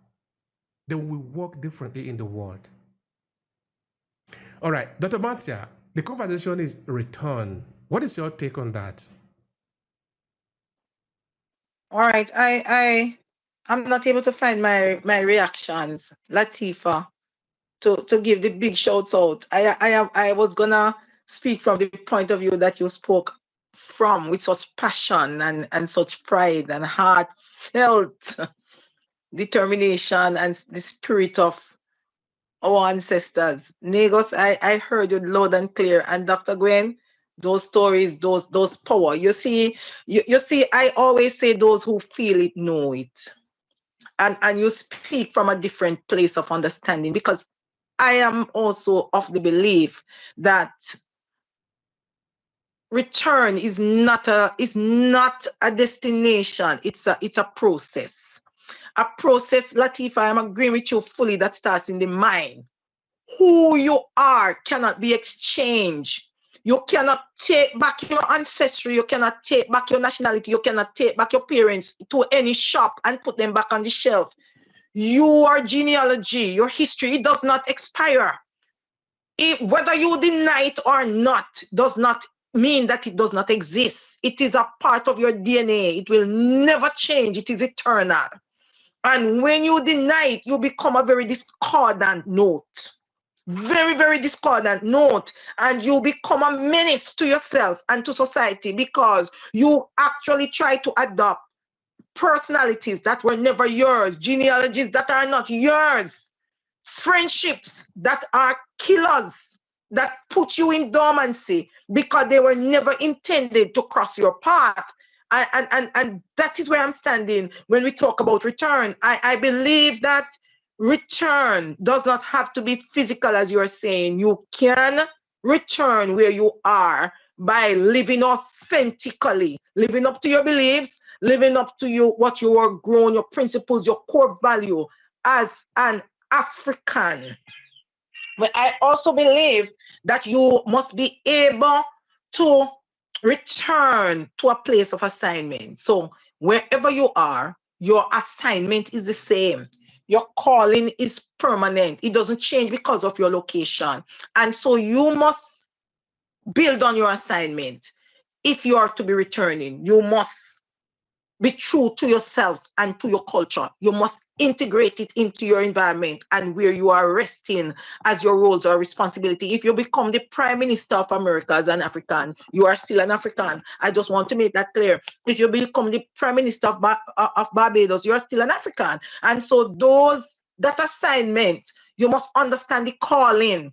Then we walk differently in the world. All right, Dr. Matia, the conversation is return. What is your take on that? All right, I'm not able to find my reactions. Latifa, to give the big shouts out. I was gonna speak from the point of view that you spoke from, with such passion and such pride and heartfelt determination and the spirit of our ancestors. Negos, I heard you loud and clear. And Dr. Gwen, those stories, those power. You see, I always say those who feel it know it. And you speak from a different place of understanding, because I am also of the belief that return is not a destination. It's a process. A process, Latifa, I'm agreeing with you fully, that starts in the mind. Who you are cannot be exchanged. You cannot take back your ancestry. You cannot take back your nationality. You cannot take back your parents to any shop and put them back on the shelf. Your genealogy, your history, it does not expire. Whether you deny it or not does not mean that it does not exist. It is a part of your DNA. It will never change. It is eternal. And when you deny it, you become a very discordant note. Very, very discordant note. And you become a menace to yourself and to society, because you actually try to adopt personalities that were never yours, genealogies that are not yours, friendships that are killers, that put you in dormancy because they were never intended to cross your path. And that is where I'm standing when we talk about return. I believe that return does not have to be physical, as you're saying. You can return where you are by living authentically, living up to your beliefs, living up to what you are grown, your principles, your core value as an African. But I also believe that you must be able to return to a place of assignment. So wherever you are, your assignment is the same. Your calling is permanent. It doesn't change because of your location. And so you must build on your assignment. If you are to be returning, you must be true to yourself and to your culture. You must integrate it into your environment and where you are resting as your roles or responsibility. If you become the Prime Minister of America as an African, you are still an African. I just want to make that clear. If you become the Prime Minister of Barbados, you are still an African. And so that assignment, you must understand the calling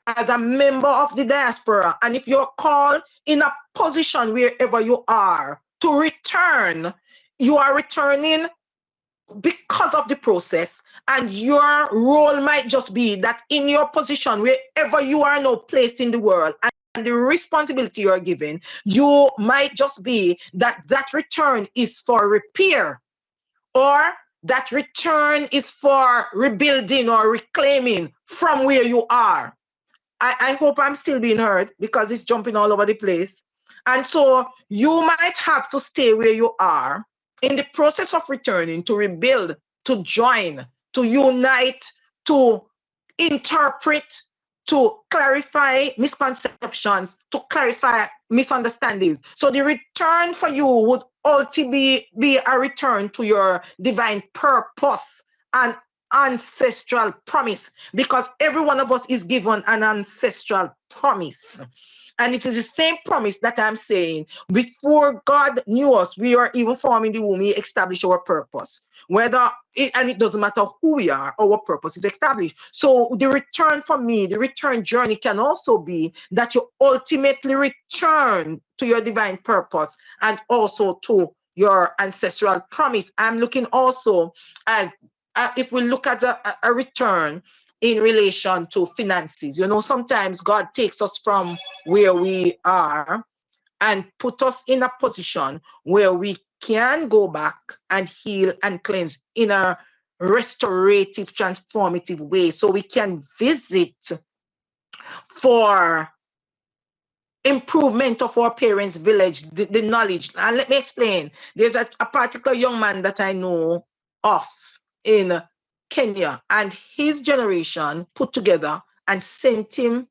as a member of the diaspora. And if you're called in a position wherever you are to return, you are returning because of the process, and your role might just be that in your position, wherever you are now placed in the world, and the responsibility you are given, you might just be that return is for repair, or that return is for rebuilding or reclaiming from where you are. I hope I'm still being heard, because it's jumping all over the place. And so you might have to stay where you are in the process of returning, to rebuild, to join, to unite, to interpret, to clarify misconceptions, to clarify misunderstandings. So the return for you would ultimately be a return to your divine purpose and ancestral promise, because every one of us is given an ancestral promise. And it is the same promise that I'm saying. Before God knew us, we are even formed in the womb, He established our purpose. And it doesn't matter who we are, our purpose is established. So the return for me, the return journey can also be that you ultimately return to your divine purpose and also to your ancestral promise. I'm looking also as, if we look at a return in relation to finances. You know, sometimes God takes us from where we are and put us in a position where we can go back and heal and cleanse in a restorative, transformative way. So we can visit for improvement of our parents' village, the knowledge. And let me explain. There's a particular young man that I know of in Kenya, and his generation put together and sent him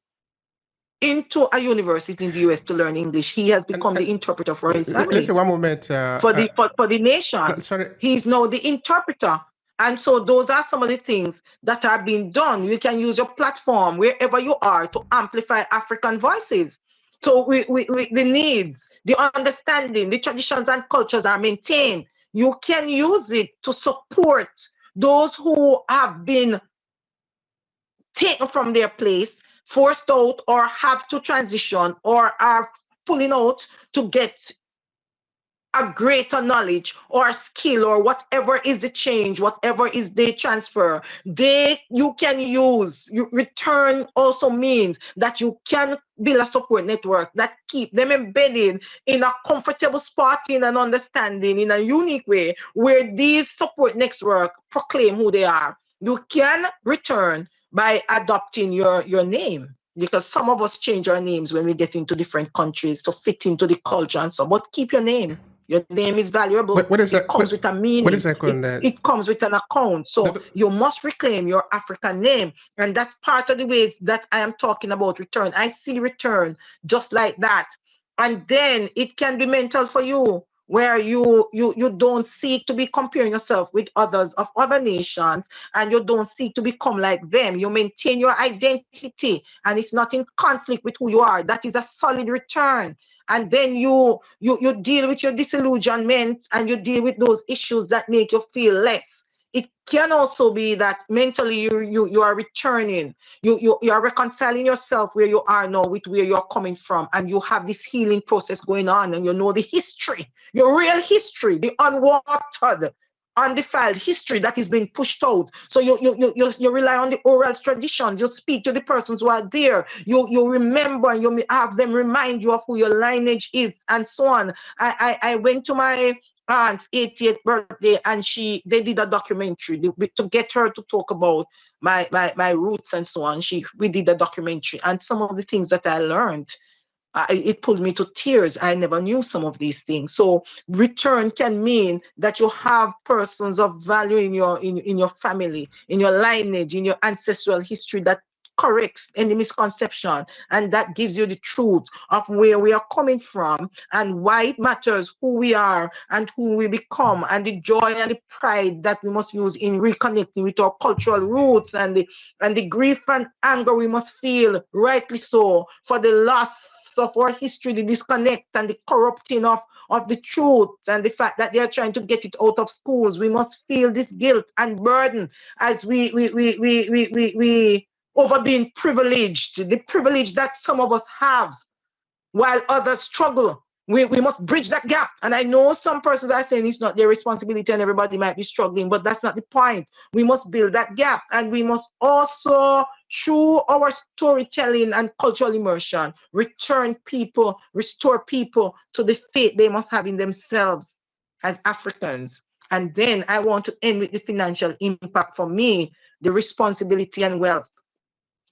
into a university in the US to learn English. He has become the interpreter for his family. Listen, one moment. For the nation. Sorry. He's now the interpreter. And so those are some of the things that are being done. You can use your platform wherever you are to amplify African voices. So the needs, the understanding, the traditions and cultures are maintained. You can use it to support those who have been taken from their place, forced out, or have to transition, or are pulling out to get a greater knowledge or skill or whatever is the change, whatever is the transfer, you can use. Return also means that you can build a support network that keep them embedded in a comfortable spot, in an understanding, in a unique way, where these support network proclaim who they are. You can return by adopting your name, because some of us change our names when we get into different countries to fit into the culture and so, but keep your name. Your name is valuable. It comes with a meaning. It comes with an account. So you must reclaim your African name. And that's part of the ways that I am talking about return. I see return just like that. And then it can be mental for you, where you don't seek to be comparing yourself with others of other nations, and you don't seek to become like them. You maintain your identity, and it's not in conflict with who you are. That is a solid return. And then you deal with your disillusionment, and you deal with those issues that make you feel less. It can also be that mentally you are returning. You are reconciling yourself where you are now with where you're coming from, and you have this healing process going on, and you know the history, your real history, the unwatered, undefiled history that is being pushed out. So you rely on the oral traditions. You speak to the persons who are there. You remember, you have them remind you of who your lineage is, and so on. I went to my aunt's 80th birthday, and they did a documentary to get her to talk about my roots and so on. We did a documentary, and some of the things that I learned, it pulled me to tears. I never knew some of these things. So return can mean that you have persons of value in your family, in your lineage, in your ancestral history, that corrects any misconception, and that gives you the truth of where we are coming from and why it matters who we are and who we become, and the joy and the pride that we must use in reconnecting with our cultural roots, and the grief and anger we must feel, rightly so, for the loss of our history, the disconnect and the corrupting of the truth, and the fact that they are trying to get it out of schools. We must feel this guilt and burden as we over being privileged, the privilege that some of us have while others struggle. We must bridge that gap. And I know some persons are saying it's not their responsibility and everybody might be struggling, but that's not the point. We must build that gap, and we must also, through our storytelling and cultural immersion, restore people to the faith they must have in themselves as Africans. And then I want to end with the financial impact for me, the responsibility and wealth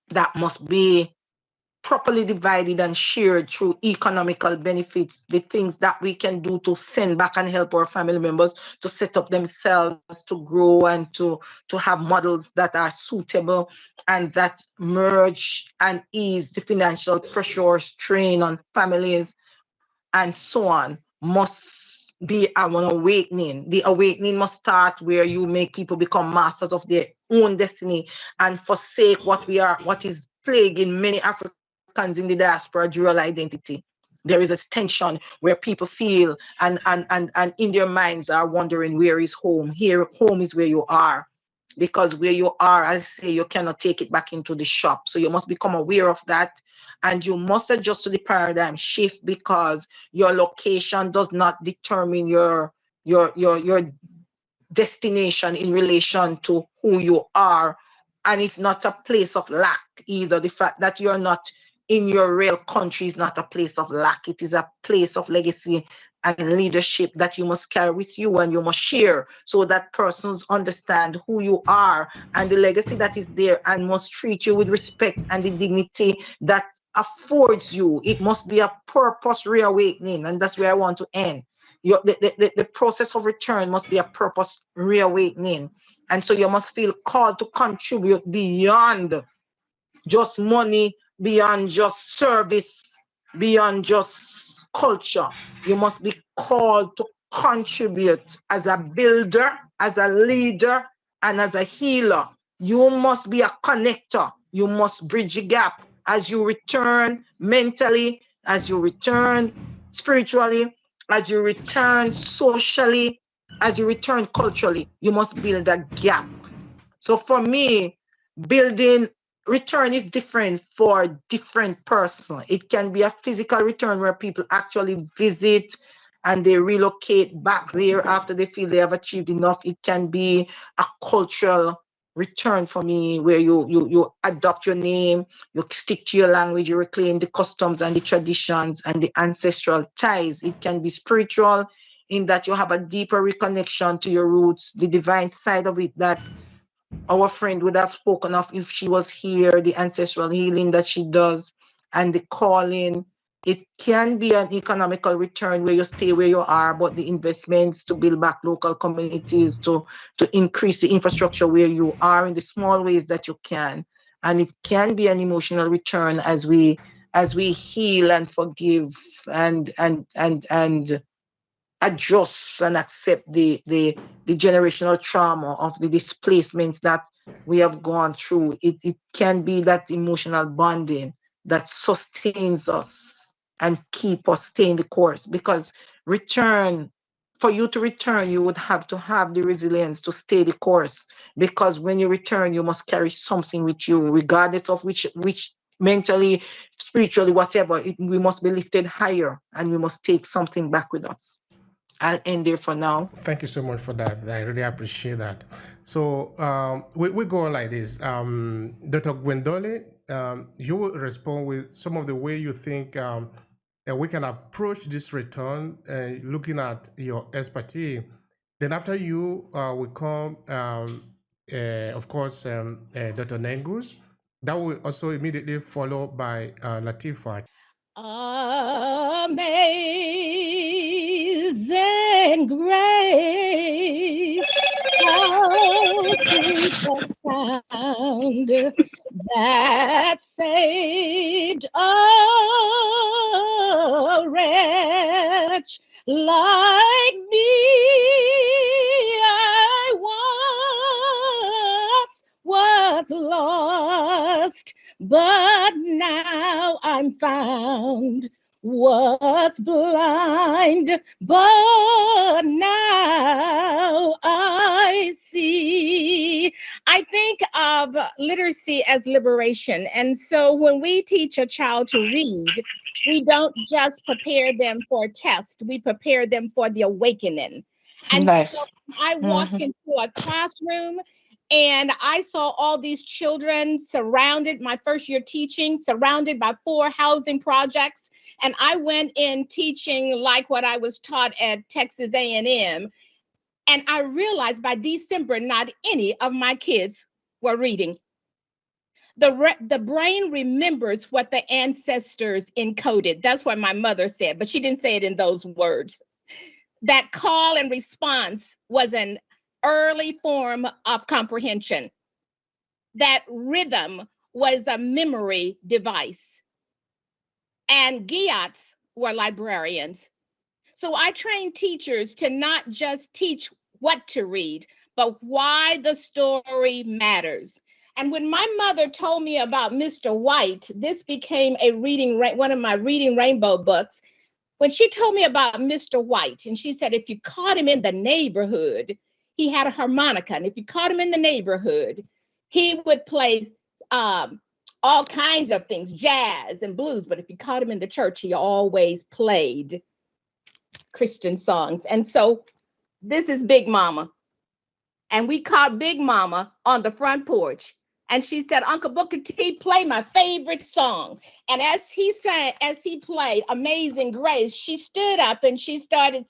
that must be properly divided and shared through economical benefits, the things that we can do to send back and help our family members to set up themselves, to grow, and to have models that are suitable and that merge and ease the financial pressure, strain on families, and so on, must be an awakening. The awakening must start where you make people become masters of their own destiny and forsake what is plaguing many Africans in the diaspora, dual identity. There is a tension where people feel and in their minds are wondering, where is home? Here, home is where you are. Because where you are, I say, you cannot take it back into the shop. So you must become aware of that, and you must adjust to the paradigm shift, because your location does not determine your destination in relation to who you are. And it's not a place of lack either. The fact that you're not in your real country is not a place of lack. It is a place of legacy and leadership that you must carry with you, and you must share, so that persons understand who you are and the legacy that is there, and must treat you with respect and the dignity that affords you. It must be a purpose reawakening, and that's where I want to end. The process of return must be a purpose reawakening. And so you must feel called to contribute beyond just money, beyond just service, beyond just culture. You must be called to contribute as a builder, as a leader, And as a healer, you must be a connector. You must bridge the gap as you return mentally, as you return spiritually, as you return socially, as you return culturally. You must build a gap. So for me, building return is different for different person. It can be a physical return where people actually visit and they relocate back there after they feel they have achieved enough. It can be a cultural return for me where you adopt your name, you stick to your language, you reclaim the customs and the traditions and the ancestral ties. It can be spiritual in that you have a deeper reconnection to your roots, the divine side of it that our friend would have spoken of if she was here, the ancestral healing that she does and the calling. It can be an economical return where you stay where you are, but the investments to build back local communities, to increase the infrastructure where you are in the small ways that you can. And it can be an emotional return as we heal and forgive and adjust and accept the generational trauma of the displacements that we have gone through. It can be that emotional bonding that sustains us and keep us staying the course, because for you to return, you would have to have the resilience to stay the course, because when you return, you must carry something with you, regardless of which mentally, spiritually, whatever. We must be lifted higher and we must take something back with us. I'll end there for now. Thank you so much for that. I really appreciate that. So we go on like this. Dr. Gwendole, you will respond with some of the way you think that we can approach this return, looking at your expertise. Then after you will come, of course, Dr. Nengus. That will also immediately follow by Latifa. Amazing grace, how sweet the sound that saved a wretch like me. I once was lost, but now I'm found, was blind, but now I see. I think of literacy as liberation. And so when we teach a child to read, we don't just prepare them for a test, we prepare them for the awakening. And Nice. so I walked into a classroom and I saw all these children surrounded, my first year teaching, surrounded by 4 housing projects. And I went in teaching like what I was taught at Texas A&M. And I realized by December, not any of my kids were reading. The brain remembers what the ancestors encoded. That's what my mother said, but she didn't say it in those words. That call and response was an early form of comprehension. That rhythm was a memory device. And guillots were librarians. So I trained teachers to not just teach what to read, but why the story matters. And when my mother told me about Mr. White, this became one of my Reading Rainbow books. When she told me about Mr. White, and she said, if you caught him in the neighborhood, he had a harmonica. And if you caught him in the neighborhood, he would play all kinds of things, jazz and blues. But if you caught him in the church, he always played Christian songs. And so this is Big Mama. And we caught Big Mama on the front porch. And she said, Uncle Booker T, play my favorite song. And as he played Amazing Grace, she stood up and she started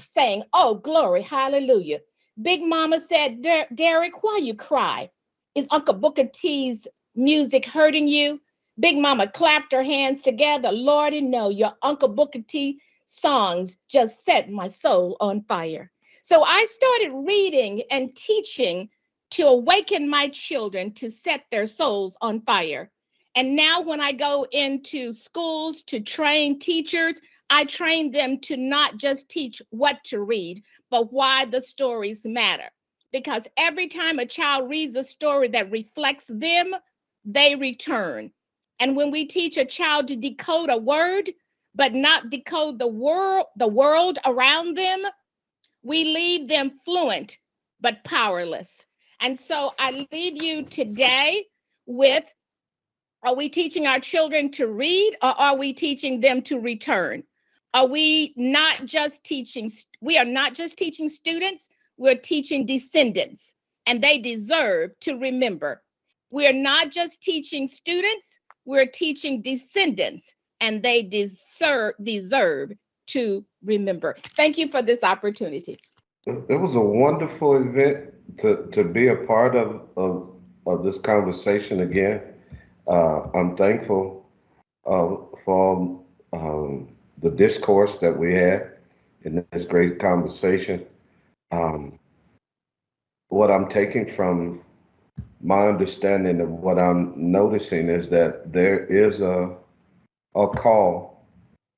saying, oh, glory, hallelujah. Big Mama said, Derek, why you cry? Is Uncle Booker T's music hurting you? Big Mama clapped her hands together. Lordy, no, your Uncle Booker T songs just set my soul on fire. So I started reading and teaching to awaken my children to set their souls on fire. And now when I go into schools to train teachers, I train them to not just teach what to read, but why the stories matter. because every time a child reads a story that reflects them, they return. And when we teach a child to decode a word, but not decode the world around them, we leave them fluent but powerless. And so I leave you today with, are we teaching our children to read, or are we teaching them to return? Are we not just teaching, we are not just teaching students, we're teaching descendants, and they deserve to remember. We're not just teaching students, we're teaching descendants, and they deserve to remember. Thank you for this opportunity. It was a wonderful event to be a part of this conversation again. I'm thankful for the discourse that we had in this great conversation. Um, what I'm taking from my understanding of what I'm noticing is that there is a call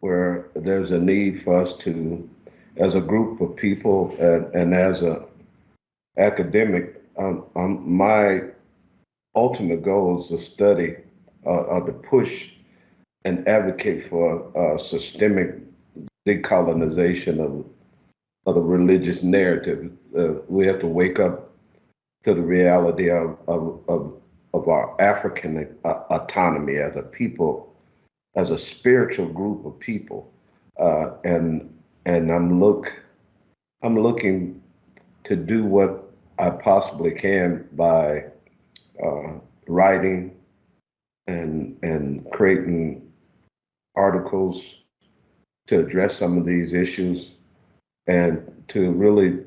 where there's a need for us to, as a group of people and as a academic, my ultimate goal is to study or to push and advocate for systemic decolonization of the religious narrative. We have to wake up to the reality of our African autonomy as a people, as a spiritual group of people, and I'm looking to do what I possibly can by writing and creating articles to address some of these issues and to really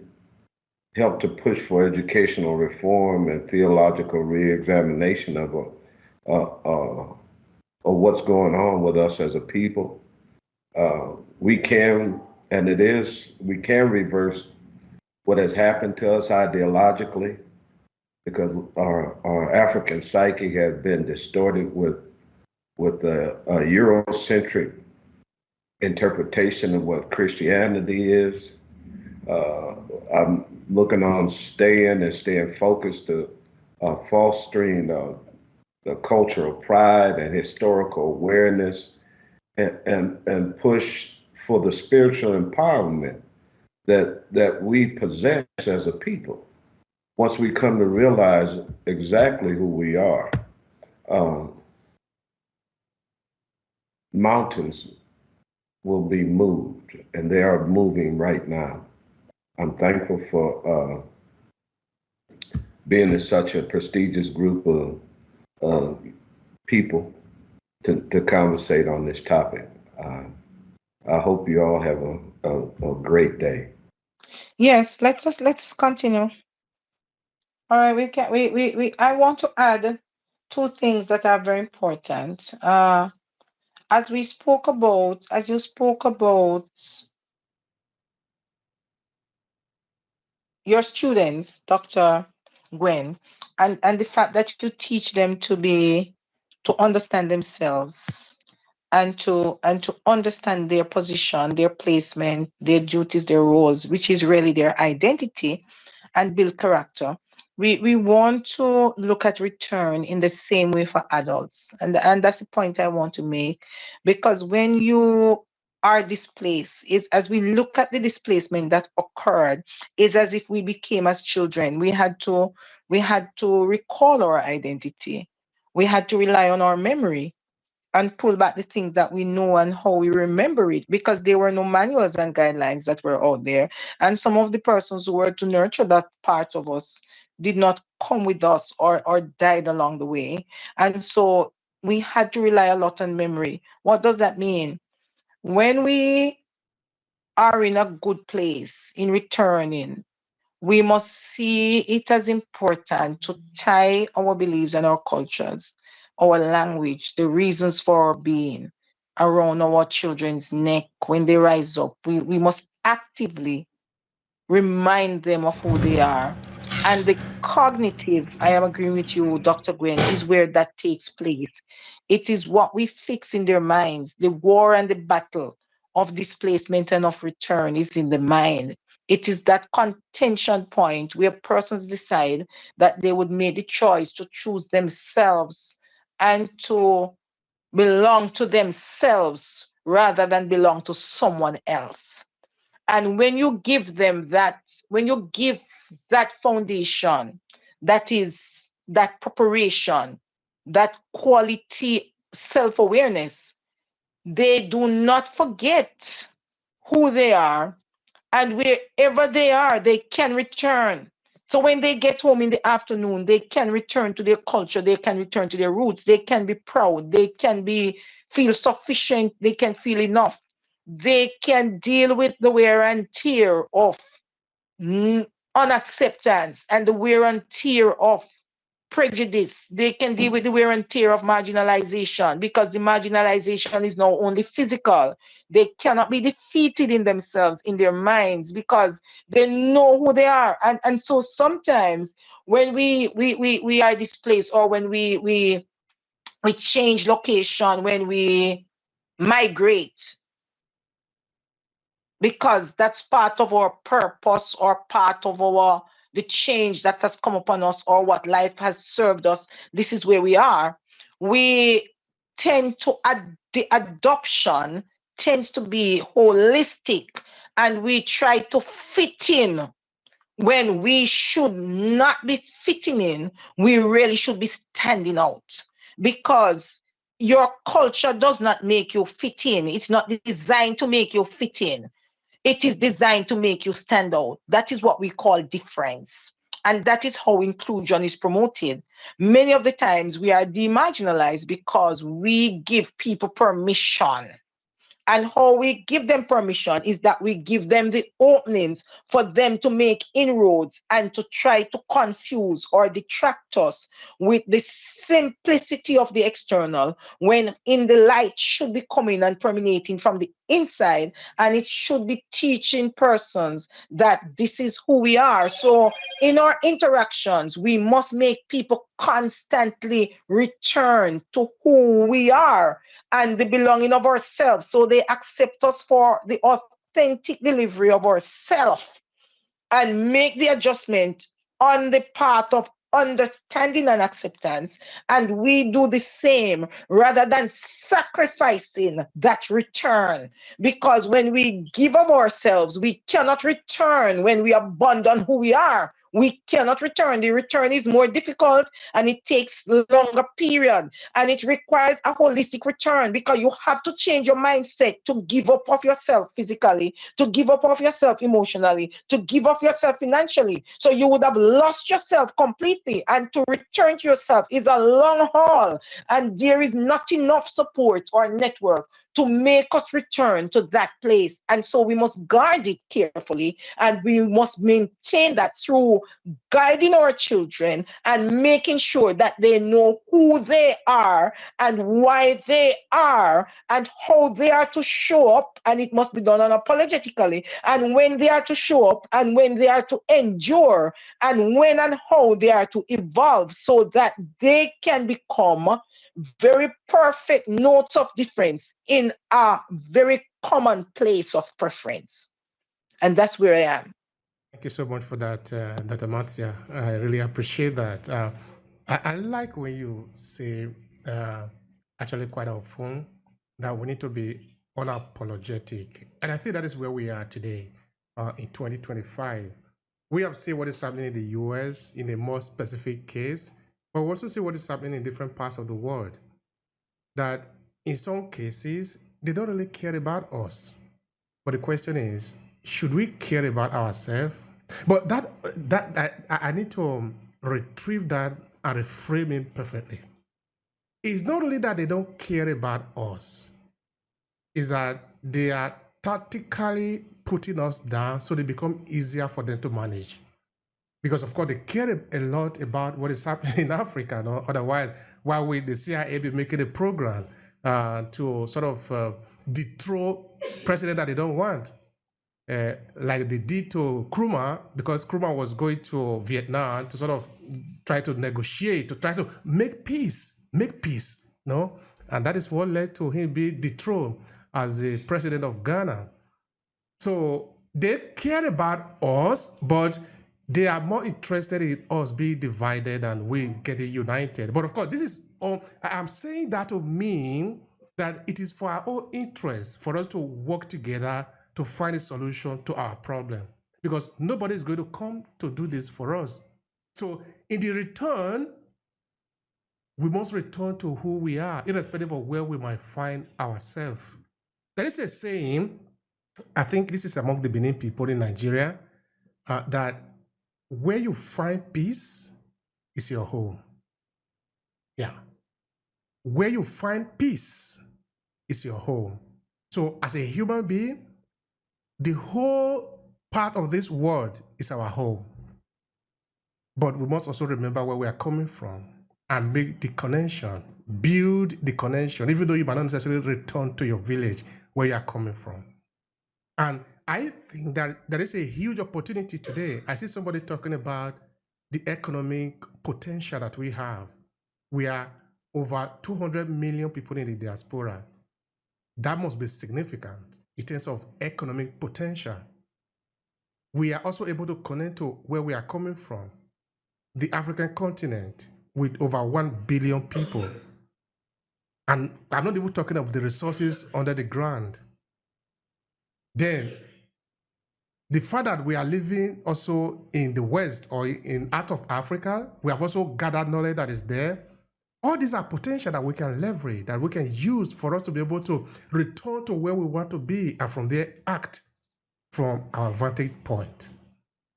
help to push for educational reform and theological reexamination of what's going on with us as a people. We can, and it is, we can reverse what has happened to us ideologically because our African psyche has been distorted with a Eurocentric interpretation of what Christianity is. I'm looking on staying focused to fostering the cultural pride and historical awareness and push for the spiritual empowerment that we possess as a people. Once we come to realize exactly who we are, um, mountains will be moved, and they are moving right now. I'm thankful for being in such a prestigious group of people to conversate on this topic. I hope you all have a great day. Yes, let's continue. All right, we can we I want to add two things that are very important. As we spoke about, as you spoke about your students, Dr. Gwen, and the fact that you teach them to understand themselves and to understand their position, their placement, their duties, their roles, which is really their identity, and build character. We want to look at return in the same way for adults. And that's the point I want to make. Because when you are displaced, is as we look at the displacement that occurred, is as if we became as children. We had to recall our identity. We had to rely on our memory and pull back the things that we know and how we remember it, because there were no manuals and guidelines that were out there. And some of the persons who were to nurture that part of us did not come with us or died along the way. And so we had to rely a lot on memory. What does that mean? When we are in a good place in returning, we must see it as important to tie our beliefs and our cultures, our language, the reasons for our being around our children's neck when they rise up. We must actively remind them of who they are. And the cognitive, I am agreeing with you, Dr. Gwen, is where that takes place. It is what we fix in their minds. The war and the battle of displacement and of return is in the mind. It is that contention point where persons decide that they would make the choice to choose themselves and to belong to themselves rather than belong to someone else. And when you give them that, when you give that foundation, that is that preparation, that quality self-awareness, they do not forget who they are, and wherever they are, they can return. So when they get home in the afternoon, they can return to their culture, they can return to their roots, they can be proud, they can be feel sufficient, they can feel enough. They can deal with the wear and tear of unacceptance and the wear and tear of prejudice. They can deal with the wear and tear of marginalization, because the marginalization is now only physical. They cannot be defeated in themselves, in their minds, because they know who they are. And so sometimes when we are displaced, or when we change location, when we migrate, because that's part of our purpose, or part of our the change that has come upon us, or what life has served us. This is where we are. We tend to the adoption tends to be holistic, and we try to fit in when we should not be fitting in. We really should be standing out, because your culture does not make you fit in. It's not designed to make you fit in. It is designed to make you stand out. That is what we call difference. And that is how inclusion is promoted. Many of the times we are demarginalized because we give people permission. And how we give them permission is that we give them the openings for them to make inroads and to try to confuse or detract us with the simplicity of the external, when in the light should be coming and permeating from the inside, and it should be teaching persons that this is who we are. So in our interactions, we must make people constantly return to who we are and the belonging of ourselves, so they accept us for the authentic delivery of ourselves, and make the adjustment on the path of understanding and acceptance. And we do the same, rather than sacrificing that return, because when we give of ourselves, we cannot return. When we abandon who we are, we cannot return. The return is more difficult, and it takes longer period, and it requires a holistic return, because you have to change your mindset to give up of yourself physically, to give up of yourself emotionally, to give up yourself financially. So you would have lost yourself completely, and to return to yourself is a long haul, and there is not enough support or network to make us return to that place. And so we must guard it carefully, and we must maintain that through guiding our children and making sure that they know who they are and why they are and how they are to show up. And it must be done unapologetically, and when they are to show up, and when they are to endure, and when and how they are to evolve, so that they can become very perfect notes of difference in a very common place of preference. And that's where I am. Thank you so much for that, Dr. Matzia. I really appreciate that. I like when you say, actually quite often, that we need to be unapologetic. And I think that is where we are today in 2025. We have seen what is happening in the US in a more specific case, but we also see what is happening in different parts of the world. That in some cases, they don't really care about us. But the question is, should we care about ourselves? But I need to retrieve that and reframe it perfectly. It's not only that they don't care about us, it's that they are tactically putting us down so they become easier for them to manage. Because of course they care a lot about what is happening in Africa. No? Otherwise, why would the CIA be making a program to sort of dethrone president that they don't want? Like they did to Nkrumah, because Nkrumah was going to Vietnam to sort of try to negotiate, to try to make peace, no? And that is what led to him being dethroned as the president of Ghana. So they care about us, but they are more interested in us being divided and we getting united. But of course, this is all I'm saying that to mean that it is for our own interest for us to work together to find a solution to our problem. Because nobody is going to come to do this for us. So in the return, we must return to who we are, irrespective of where we might find ourselves. There is a saying, I think this is among the Benin people in Nigeria, that where you find peace is your home. Yeah. Where you find peace is your home. So as a human being, the whole part of this world is our home. But we must also remember where we are coming from and make the connection, build the connection, even though you might not necessarily return to your village where you are coming from. And I think that there is a huge opportunity today. I see somebody talking about the economic potential that we have. We are over 200 million people in the diaspora. That must be significant in terms of economic potential. We are also able to connect to where we are coming from. The African continent with over 1 billion people. And I'm not even talking of the resources under the ground. Then, the fact that we are living also in the West or in out of Africa, we have also gathered knowledge that is there. All these are potential that we can leverage, that we can use for us to be able to return to where we want to be and from there act from our vantage point.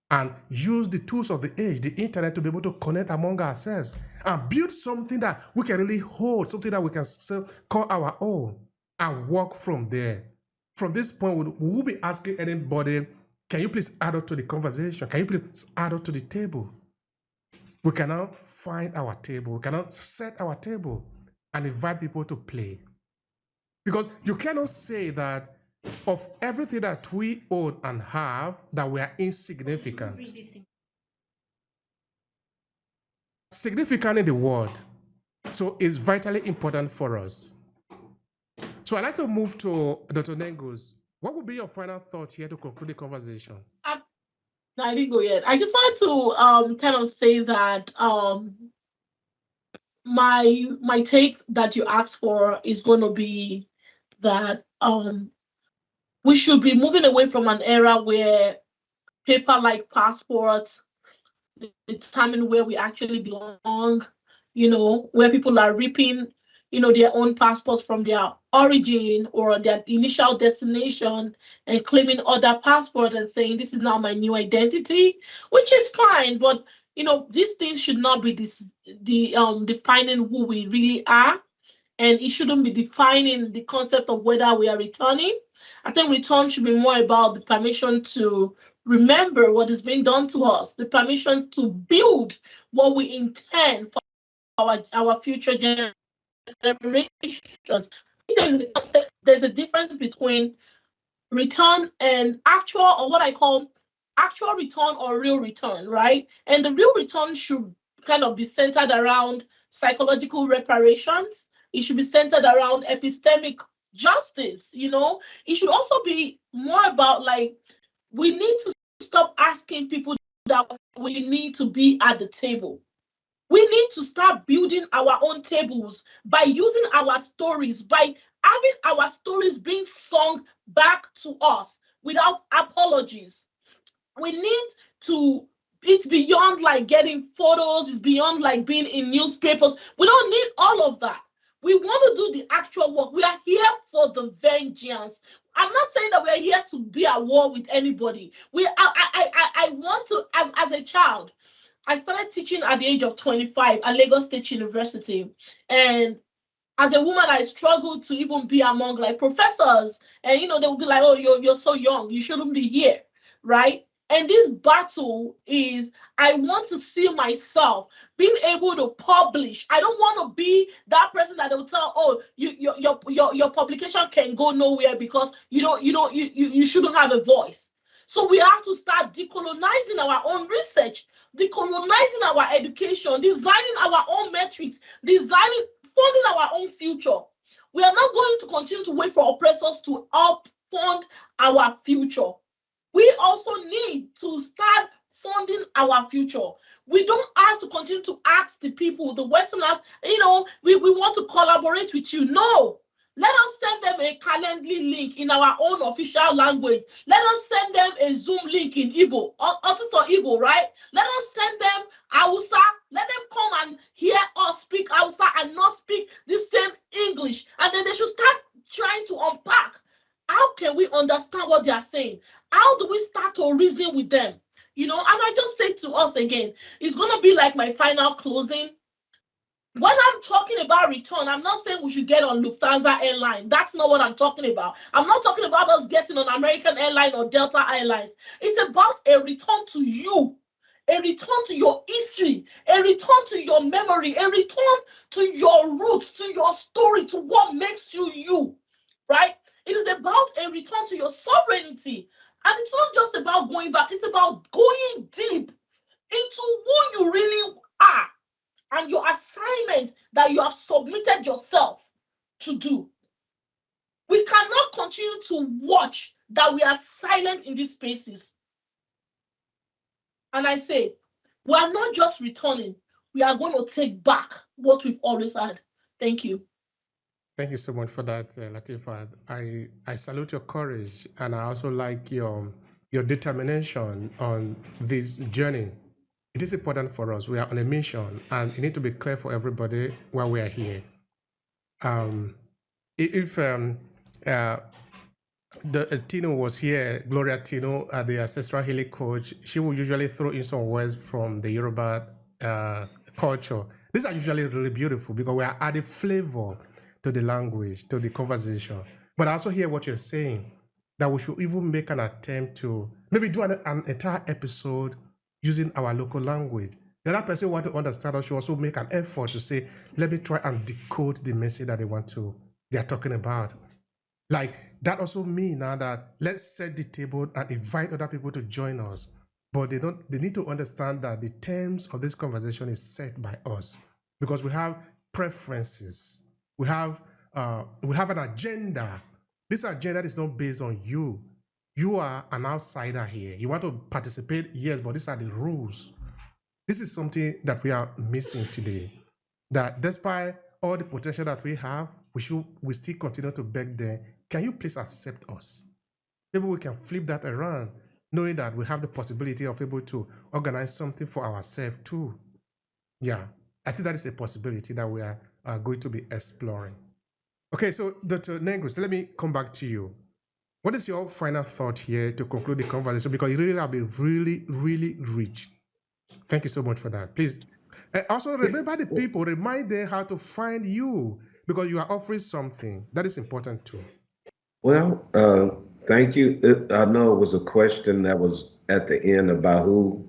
And use the tools of the age, the internet, to be able to connect among ourselves and build something that we can really hold, something that we can call our own and work from there. From this point, we will be asking anybody, can you please add up to the conversation? Can you please add up to the table? We cannot find our table. We cannot set our table and invite people to play. Because you cannot say that of everything that we own and have, that we are insignificant. Significant in the world. So it's vitally important for us. So I'd like to move to Dr. Nengus. What would be your final thought here to conclude the conversation? No, I didn't go yet. I just wanted to kind of say that my take that you asked for is going to be that we should be moving away from an era where paper-like passports determine where we actually belong, where people are reaping, their own passports from their origin or their initial destination and claiming other passports and saying, this is now my new identity, which is fine. But, these things should not be defining who we really are. And it shouldn't be defining the concept of whether we are returning. I think return should be more about the permission to remember what is being done to us, the permission to build what we intend for our future generations. There's a difference between return and actual, or what I call actual return or real return, right? And the real return should kind of be centered around psychological reparations. It should be centered around epistemic justice. It should also be more about, like, we need to stop asking people that we need to be at the table. We need to start building our own tables by using our stories, by having our stories being sung back to us without apologies. We need to, it's beyond like getting photos, it's beyond like being in newspapers. We don't need all of that. We want to do the actual work. We are here for the vengeance. I'm not saying that we are here to be at war with anybody. I want to, as a child, I started teaching at the age of 25 at Lagos State University. And as a woman, I struggled to even be among like professors. And, they would be like, oh, you're so young, you shouldn't be here, right? And this battle is, I want to see myself being able to publish. I don't want to be that person that they will tell, oh, your publication can go nowhere because you shouldn't have a voice. So we have to start decolonizing our own research, decolonizing our education, designing our own metrics, funding our own future. We are not going to continue to wait for oppressors to help fund our future. we also need to start funding our future. We don't have to continue to ask the people, the Westerners, we want to collaborate with you. No. Let us send them a Calendly link in our own official language. Let us send them a Zoom link in Igbo, also Igbo, right? Let us send them Hausa. Let them come and hear us speak Hausa and not speak the same English. And then they should start trying to unpack. How can we understand what they are saying? How do we start to reason with them? And I just say to us again, it's going to be like my final closing. When I'm talking about return, I'm not saying we should get on Lufthansa airline. That's not what I'm talking about. I'm not talking about us getting on American airline or Delta Airlines. It's about a return to you, a return to your history, a return to your memory, a return to your roots, to your story, to what makes you you, right? It is about a return to your sovereignty. And it's not just about going back, it's about going deep into who you really are and your assignment that you have submitted yourself to do. We cannot continue to watch that we are silent in these spaces. And I say, we are not just returning, we are going to take back what we've always had. Thank you. Thank you so much for that, Latifa. I salute your courage, and I also like your determination on this journey. It is important for us. We are on a mission, and it needs to be clear for everybody why we are here. If Tino was here, Gloria Tino, the ancestral healing coach, she will usually throw in some words from the Yoruba culture. These are usually really beautiful because we are adding flavor to the language, to the conversation. But I also hear what you're saying, that we should even make an attempt to maybe do an entire episode using our local language. The other person who wants to understand us should also make an effort to say, let me try and decode the message that they are talking about. Like, that also means now that let's set the table and invite other people to join us. But they need to understand that the terms of this conversation is set by us because we have preferences. We have an agenda. This agenda is not based on you. You are an outsider here. You want to participate, yes, but these are the rules. This is something that we are missing today. That despite all the potential that we have, we still continue to beg them, can you please accept us? Maybe we can flip that around, knowing that we have the possibility of able to organize something for ourselves too. Yeah, I think that is a possibility that we are going to be exploring. Okay, so Dr. Nengus, let me come back to you. What is your final thought here to conclude the conversation? Because it really have been really, really rich. Thank you so much for that. Please, also remember the people, remind them how to find you because you are offering something. That is important too. Well, thank you. I know it was a question that was at the end about who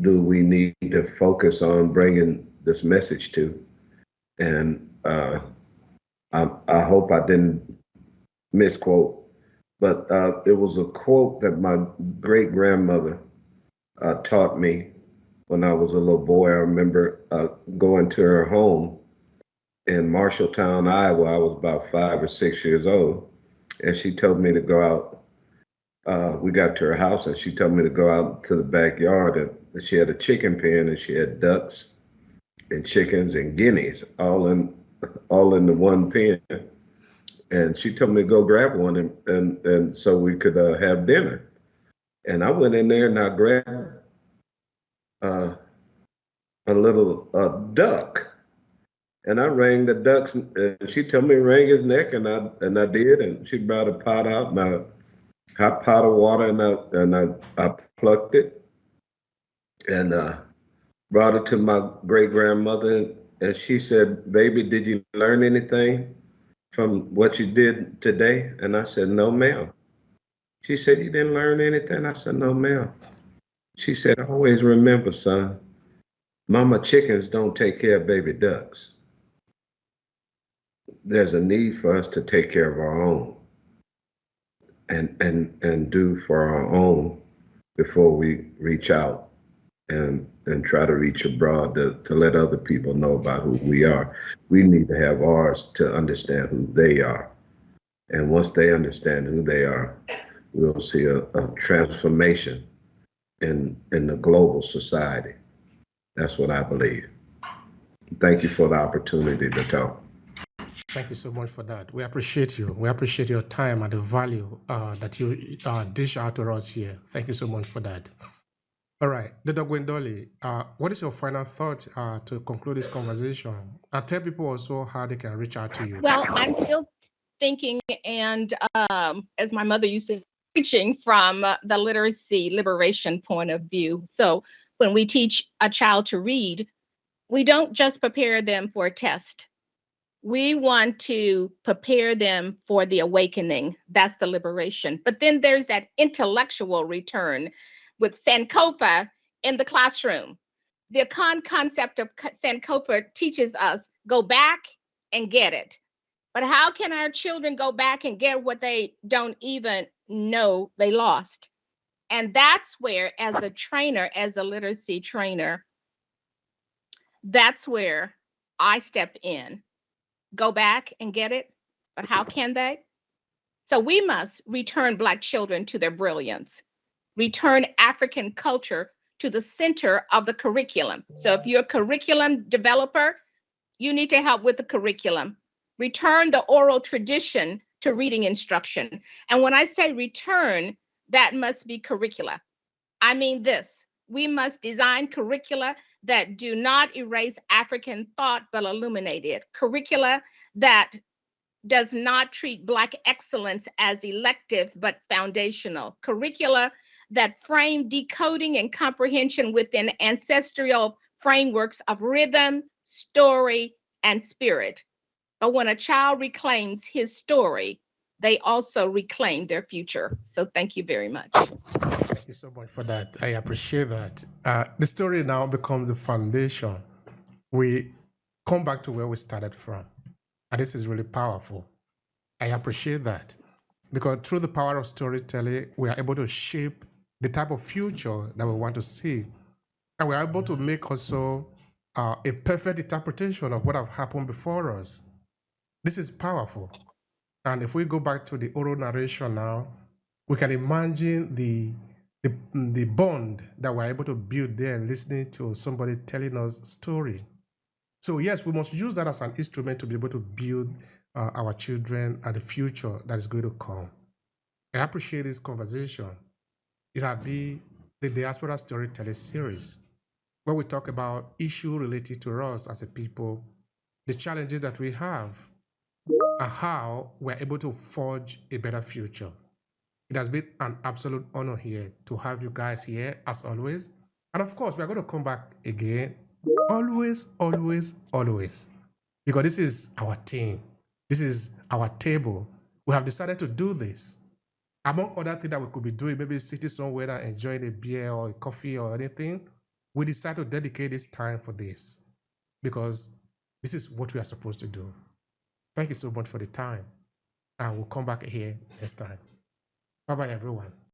do we need to focus on bringing this message to. And I hope I didn't misquote, but it was a quote that my great grandmother taught me when I was a little boy. I remember going to her home in Marshalltown, Iowa. I was about 5 or 6 years old, and she told me to go out. We got to her house, and she told me to go out to the backyard, and she had a chicken pen, and she had ducks and chickens and guineas all in the one pen. And she told me to go grab one, and so we could have dinner. And I went in there and I grabbed a little duck, and I rang the duck's. And she told me to wring his neck, and I did. And she brought a pot out, and a hot pot of water, and I plucked it, and brought it to my great grandmother, and she said, "Baby, did you learn anything from what you did today?" And I said, "No, ma'am." She said, "You didn't learn anything?" I said, "No, ma'am." She said, "Always remember, son, mama chickens don't take care of baby ducks. There's a need for us to take care of our own and do for our own before we reach out and try to reach abroad to let other people know about who we are. We need to have ours to understand who they are. And once they understand who they are, we'll see a transformation in the global society. That's what I believe. Thank you for the opportunity to talk. Thank you so much for that. We appreciate you. We appreciate your time and the value that you dish out to us here. Thank you so much for that. All right, Dr. Gwendoli, what is your final thought to conclude this conversation? And tell people also how they can reach out to you. Well, I'm still thinking, and as my mother used to, preaching from the literacy liberation point of view. So when we teach a child to read, we don't just prepare them for a test. We want to prepare them for the awakening. That's the liberation. But then there's that intellectual return with Sankofa in the classroom. The concept of Sankofa teaches us go back and get it. But how can our children go back and get what they don't even know they lost? And that's where, as a trainer, as a literacy trainer, that's where I step in. Go back and get it. But how can they? So we must return Black children to their brilliance, return African culture to the center of the curriculum. So if you're a curriculum developer, you need to help with the curriculum. Return the oral tradition to reading instruction. And when I say return, that must be curricula. I mean this. We must design curricula that do not erase African thought, but illuminate it. Curricula that does not treat Black excellence as elective, but foundational. Curricula that frame decoding and comprehension within ancestral frameworks of rhythm, story, and spirit. But when a child reclaims his story, they also reclaim their future. So thank you very much. Thank you so much for that. I appreciate that. The story now becomes the foundation. We come back to where we started from. And this is really powerful. I appreciate that. Because through the power of storytelling, we are able to shape the type of future that we want to see. And we're able to make also a perfect interpretation of what have happened before us. This is powerful. And if we go back to the oral narration now, we can imagine the bond that we're able to build there listening to somebody telling us story. So yes, we must use that as an instrument to be able to build our children and the future that is going to come. I appreciate this conversation. It will be the Diaspora Storytelling Series, where we talk about issues related to us as a people, the challenges that we have, and how we're able to forge a better future. It has been an absolute honor here to have you guys here, as always. And of course, we're going to come back again. Always, always, always. Because this is our team. This is our table. We have decided to do this. Among other things that we could be doing, maybe sitting somewhere and enjoying a beer or a coffee or anything, we decided to dedicate this time for this. Because this is what we are supposed to do. Thank you so much for the time. And we'll come back here next time. Bye-bye, everyone.